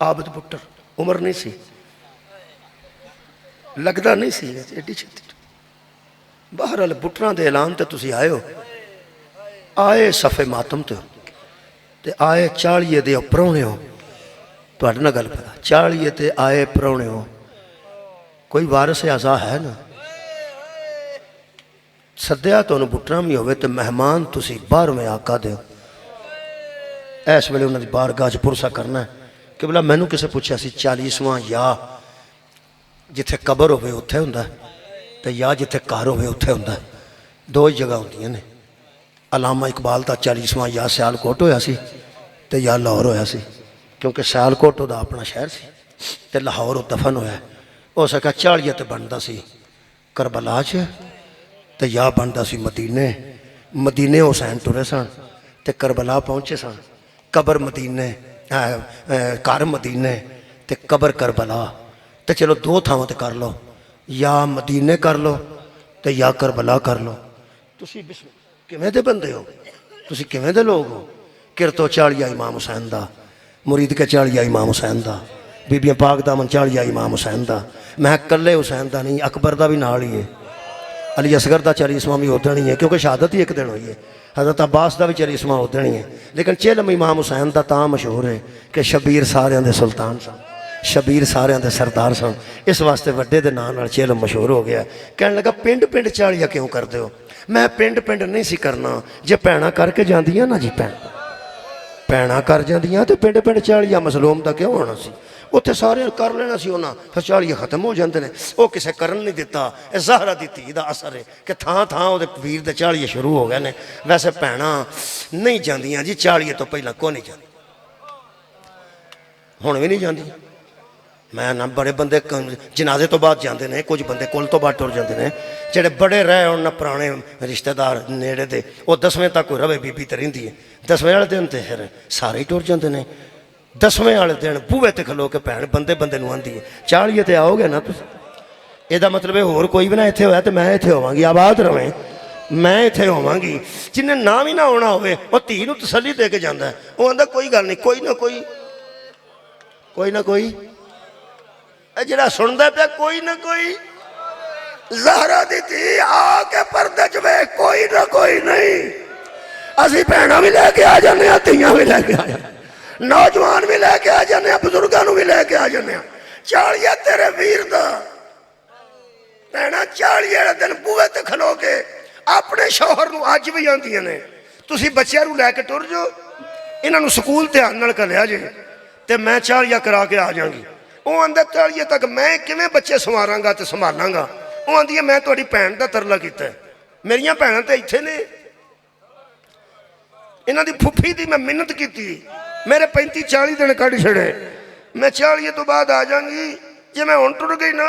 عابد بٹر عمر نہیں سی لگدہ نہیں سی ایڈی چھتی بہرحال بٹران دے اعلان تے تسی آئے ہو آئے صفحے ماتم تے آئے چاڑیے دے پرونے ہو تو اڈنا گل پڑا چاڑیے تے آئے پرونے ہو کوئی وارث اعضا ہے نا؟ سدیا تمہیں بٹنا بھی ہوئے تو مہمان تسی باہر میں آقا دیو اس ویلے انہوں نے بارگاہ چ پرسا کرنا ہے کہ بلا مینوں کسے پوچھا سی 40واں یا جتھے قبر ہوئے اتھے ہوندا ہے تے یا جتھے گھر ہوئے اتھے ہوندا ہے، دو ہی جگہ ہوندیاں نے۔ علامہ اقبال دا 40واں یا سیالکوٹ ہویا سی تے یا لاہور ہویا سی، کیونکہ سیالکوٹ دا اپنا شہر سی تے لاہور دفن ہویا ہے۔ ہو سکا 40 تے بندا سی کربلا چ تے یا بندا سی مدینے۔ مدینے حسین ٹرے سن تے کربلا پہنچے سن، قبر مدینے گھر مدینے تے قبر کربلا، تے چلو دو تھاواں تے کر لو، یا مدینے کر لو تے یا کربلا کر لو۔ تسی کیویں دے بندے ہو؟ تسی کیویں دے لوگ ہو؟ کرتو 40 امام حسین دا، مرید کے 40 امام حسین دا، بی بی پاک دامن 40 امام حسین دا۔ میں کلے حسین دا نہیں، اکبر دا بھی نال ہی ہے، علی اصغر دا 40واں بھی ادھر ہی ہے، کیونکہ شہادت ہی ایک دن ہوئی ہے۔ حضرت عباس دا بھی 40واں ادھر ہی ہے، لیکن چلم امام حسین دا تاں مشہور ہے کہ شبیر ساریاں دے سلطان سن، شبیر ساریاں دے سردار سن، اس واسطے وڈے دے نام نال چلم مشہور ہو گیا۔ کہنے لگا پنڈ پنڈ 40 کیوں کر دیو؟ میں پنڈ پنڈ نہیں سی کرنا، جے پینا کر کے جاندیاں نا جی پینا کر جاندیاں تو پنڈ پنڈ 40 مظلوم دا کیوں ہونا سی؟ اتنے سارے کر لینا سی ہونا، پھر 40 ختم ہو جاندے نے۔ وہ کسے کرن نہیں دیتا، اے زہرا دی دھی دا اثر ہے کہ تھاں تھاں وہ ویر دے 40 شروع ہو گئے نے۔ ویسے پینا نہیں جاندیاں جی 40 تو پہلا کو نہیں جاندی، ہن بھی نہیں جاندیاں۔ میں نہ بڑے بندے جنازے تو بعد جاندے نے، کچھ بندے کل تو بعد ٹر جاندے نے، جڑے بڑے رہے ہون نہ پرانے رشتہ دار نیڑے دے، وہ 10ویں تک کوئی رہے بی بی تے رہندی ہے، 10ویں والے دن تے پھر سارے ہی ٹر جاندے نے۔ 10ویں والے دن بوئے تے کھلو کے بھੈਣ بندے بندے نوں آندی ہے 40 تے آؤ گے نا تسی، یہ مطلب ہے ہور کوئی بھی نہ اتنے ہویا تو میں اتنے ہوواں گی، آباد رہیں میں اتنے ہوواں گی۔ جنہیں نام ہی نہ ہونا ہوئے وہ دھی نوں تسلی دے کے جاندا ہے، وہ آندا کوئی گل نہیں، کوئی نہ کوئی اے جڑا سندا پیا کوئی نہ کوئی زہرا دی تھی آ کے پردے چ ویکھ کوئی نہ کوئی نہیں۔ اسی بھੈਣਾਂ بھی لے کے آ جانے ہیں، دھیاں بھی لے کے آ جانے، نوجوان بھی لے کے آ جانے ہیں، بزرگاں بھی لے کے آ جانے ہیں۔ 40 تیرے ویر دا بھੈਣਾں 40 دن بوئے تے کھلو کے اپنے شوہر نوں اج بھی آندیاں نے، تسی بچیاں نوں لے کے ٹر جو، انہاں نوں سکول دھیان نال گھلیا جے تے میں 40 کرا کے آ جاں گی۔ وہ آندا 40 تک میں کیویں بچے سنواراں گا تے سنبھالاں گا؟ وہ آندی ہے میں تہاڈی بھੈਣ دا ترلا کیتا ہے، میریاں بھੈਣاں تے ایتھے نے، انہاں دی پھپھی دی میں منت کیتی، میرے 35-40 دن کڈ چھڑے، میں 40 تو بعد آ جاں گی۔ جے میں ہن ٹر گئی نا،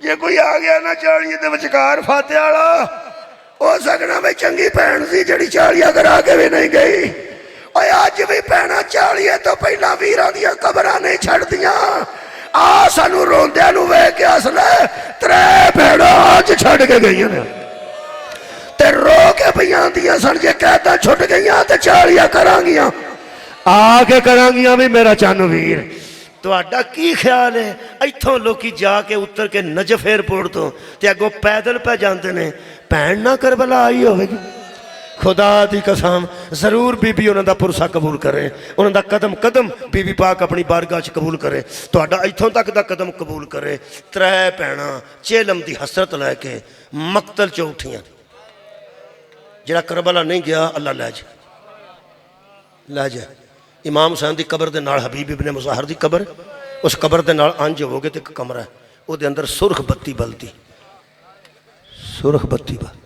جے کوئی آ گیا نا 40 دے وچکار فاتحہ والا، ہو سکنا میں چنگی بھੈਣ سی جڑی 40 کرا کے بھی نہیں گئی۔ اور آج بھی بھੈਣاں 40 تو پہلا ویراں دیاں قبراں نہیں چھڑ دیاں۔ آ سانوں روندیاں نوں ویکھ کے ہس لے، 3 بھੈਣاں آج چھڑ کے گئیاں نے تے رو کے پہ آندیاں سن جے قیداں چھٹ گئیاں تے 40 کران گیاں، آ کے کران گیاں بھی میرا چن ویر۔ تہاڈا کی خیال ہے ایتھوں لوکی جا کے اتر کے نجف ایئرپورٹ تو تے اگوں پیدل پہ جاندے نے، بھੈਣ نہ کربلا آئی ہوئے گی؟ خدا دی قسم ضرور بی بی انہاں دا پرسا قبول کرے، انہاں دا قدم قدم بی بی پاک اپنی بارگاہ چ قبول کرے، تہاڈا ایتھوں تک دا قدم قبول کرے۔ 3 بھੈਣاں چیلم دی حسرت لے کے مقتل چ اٹھیاں، جڑا کربلا نہیں گیا اللہ لے جائے۔ امام حسین دی قبر دے نال حبیب ابن مظاہر دی قبر، اس قبر دے نال انج ہو گئے تے ایک کمرہ ہے، وہ دے اندر سرخ بتی بلدی، سرخ بتی بلدی،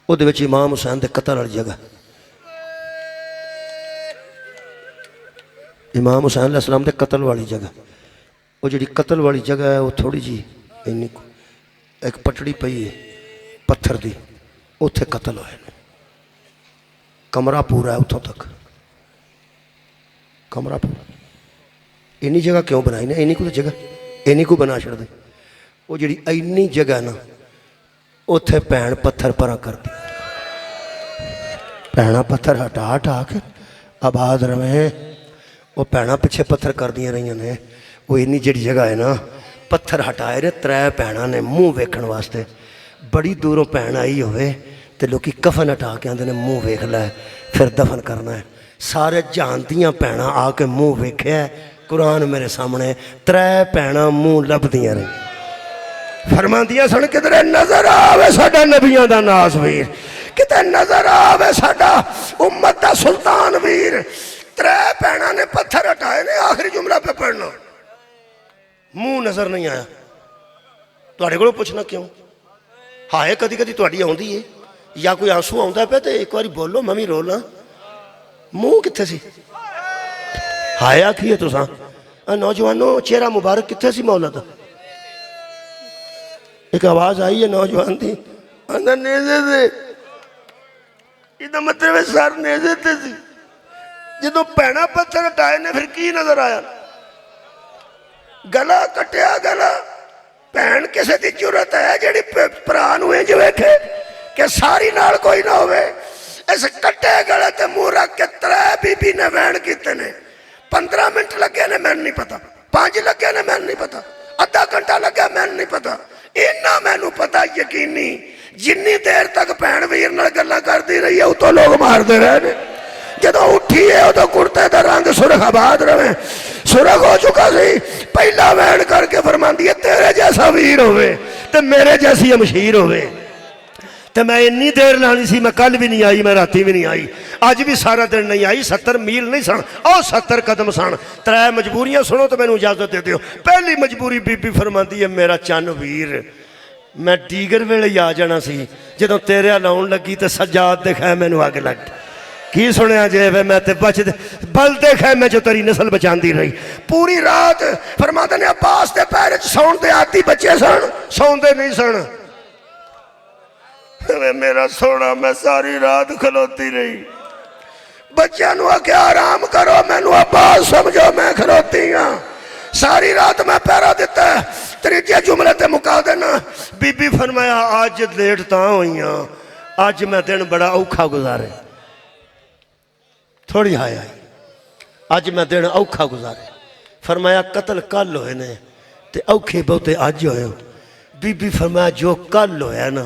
وہ دے وچ امام حسین دے قتل والی جگہ، امام حسین علیہ السلام دے قتل والی جگہ، وہ جڑی قتل والی جگہ ہے وہ تھوڑی جی ایک پٹڑی پئی ہے پتھر دی، اتھے قتل ہوئے، کمرہ پورا ہے اتھوں تک، کمرہ پورا۔ اینی جگہ کیوں بنائی نا؟ اینی کو جگہ اینی کو بنا چھڑ دے، وہ جڑی اینی جگہ نا اتھے بھੈਣ پتھر پرا کر دی، بھੈਣاں پتھر ہٹا ہٹا کے آباد رہے، وہ بھੈਣاں پیچھے پتھر کر دیا رہی نے، وہ اینی جڑی جگہ ہے نا پتھر ہٹائے نے 3 بھੈਣاں نے منہ ویکھن واسطے، بڑی دوروں بھੈਣ آئی ہوئے تے لوکی کفن ہٹا کے آندے نے منہ ویکھ لے پھر دفن کرنا ہے۔ سارے جہان دیاں بھੈਣاں آ کے منہ ویکھیا قرآن میرے سامنے ترے بھیناں منہ لبدیاں رہی فرماندیاں سن کدھر نظر آوے ساڈا نبیاں دا ناز ویر کتے نظر آوے ساڈا امت دا سلطان ویر ترے بھیناں نے پتھر ہٹائے نے آخری جملہ پہ پڑھنا منہ نظر نہیں آیا تواڈے کولوں پوچھنا کیوں ہائے کدی کدی تواڈی آوندی ہے یا کوئی آنسو آوندا پیا تے ایک واری بولو میں وی رولاں منہ کتھے سی ہائے آکھیے تساں نوجوانوں چہرہ مبارک کتھے سی مولا دا ایک آواز آئی ہے نوجوان دی اندر نیزے سے یہ مطلب سر نیزے تے سی جدوں بھیناں پتھر ہٹائے نے پھر کی نظر آیا گلا کٹیا گلا بھین کسے دی جرت ہے جڑی بھرا نوں انج ویکھے کہ ساری نال کوئی نہ ہوئے اس کٹے گلے تے منہ رکھ کے ترے بی بی نے وین کیتے نے 15 منٹ لگے نے میں نہیں پتا 5 لگے نے میں نہیں پتا آدھا گھنٹہ لگا میں نہیں پتا اینا میں نو پتا یقینی جنی دیر تک بھین ویر نال گلاں کردی رہی ہے اتوں لوگ مار دے رہے نے جدو اٹھی ہے ادو کرتے دا رنگ سرخ آباد رہے سرخ ہو چکا سی پہلا وین کر کے فرماندی ہے تیرے جیسا ویر ہوئے تے میرے جیسی امشیر ہوئے تے میں انی دیر لانی سی میں کل بھی نہیں آئی میں راتی بھی نہیں آئی آج بھی سارا دن نہیں آئی 70 میل نہیں سن اور 70 قدم سن ترے مجبوریاں سنو تو میں نے اجازت دے دیو پہلی مجبوری بی بی فرماندی ہے میرا چن ویر میں ڈیگر ویلے ہی آ جانا سی جدوں تیرے لاؤن لگی تے سجاد دے خیمے نو آگ لگ کی سنیا جے وے میں تے بچ بل دے خیمے جو تیری نسل بچاندی رہی پوری رات فرماندے نے عباس دے پیرے سون دے آتی بچے سن سون دے نہیں سن میرا سونا میں ساری رات کھلوتی رہی بچہ نو آکے آرام کرو میں نو عباس سمجھو میں کھلوتی ہاں ساری رات میں پیرا دیتا ہے تریجے جملے تے مکا دینا بی بی فرمایا آج لیٹ تاں ہوئی ہاں آج میں دن بڑا اوکھا گزارے تھوڑی ہائے آئی آج میں دن اوکھا گزارے فرمایا قتل کل ہوئے نے تے اوکھے بہتے آج ہوئے ہو بی بی فرمایا جو کل ہوئے نا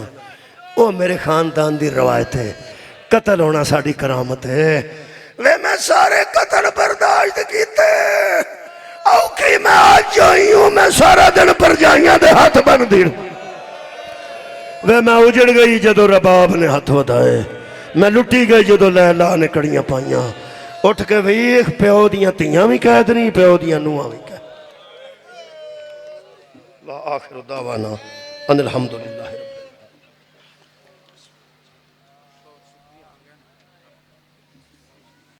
وہ میرے خاندان دی روایت ہے قتل ہونا ساڑی کرامت ہے وہ میں سارے قتل برداشت کیتے اوکھی میں آج جائی ہوں میں سارا دن پر جائیاں دے ہاتھ بن دی وہ میں اجڑ گئی جدو رباب نے ہاتھ ودائے میں لٹی گئی جدو لیلا نے کڑیاں پائیاں اٹھ کے ویخ پیو دیاں تیاں بھی قید نہیں پیو دیاں نوہاں بھی قید آخر دعوانا ان الحمدللہ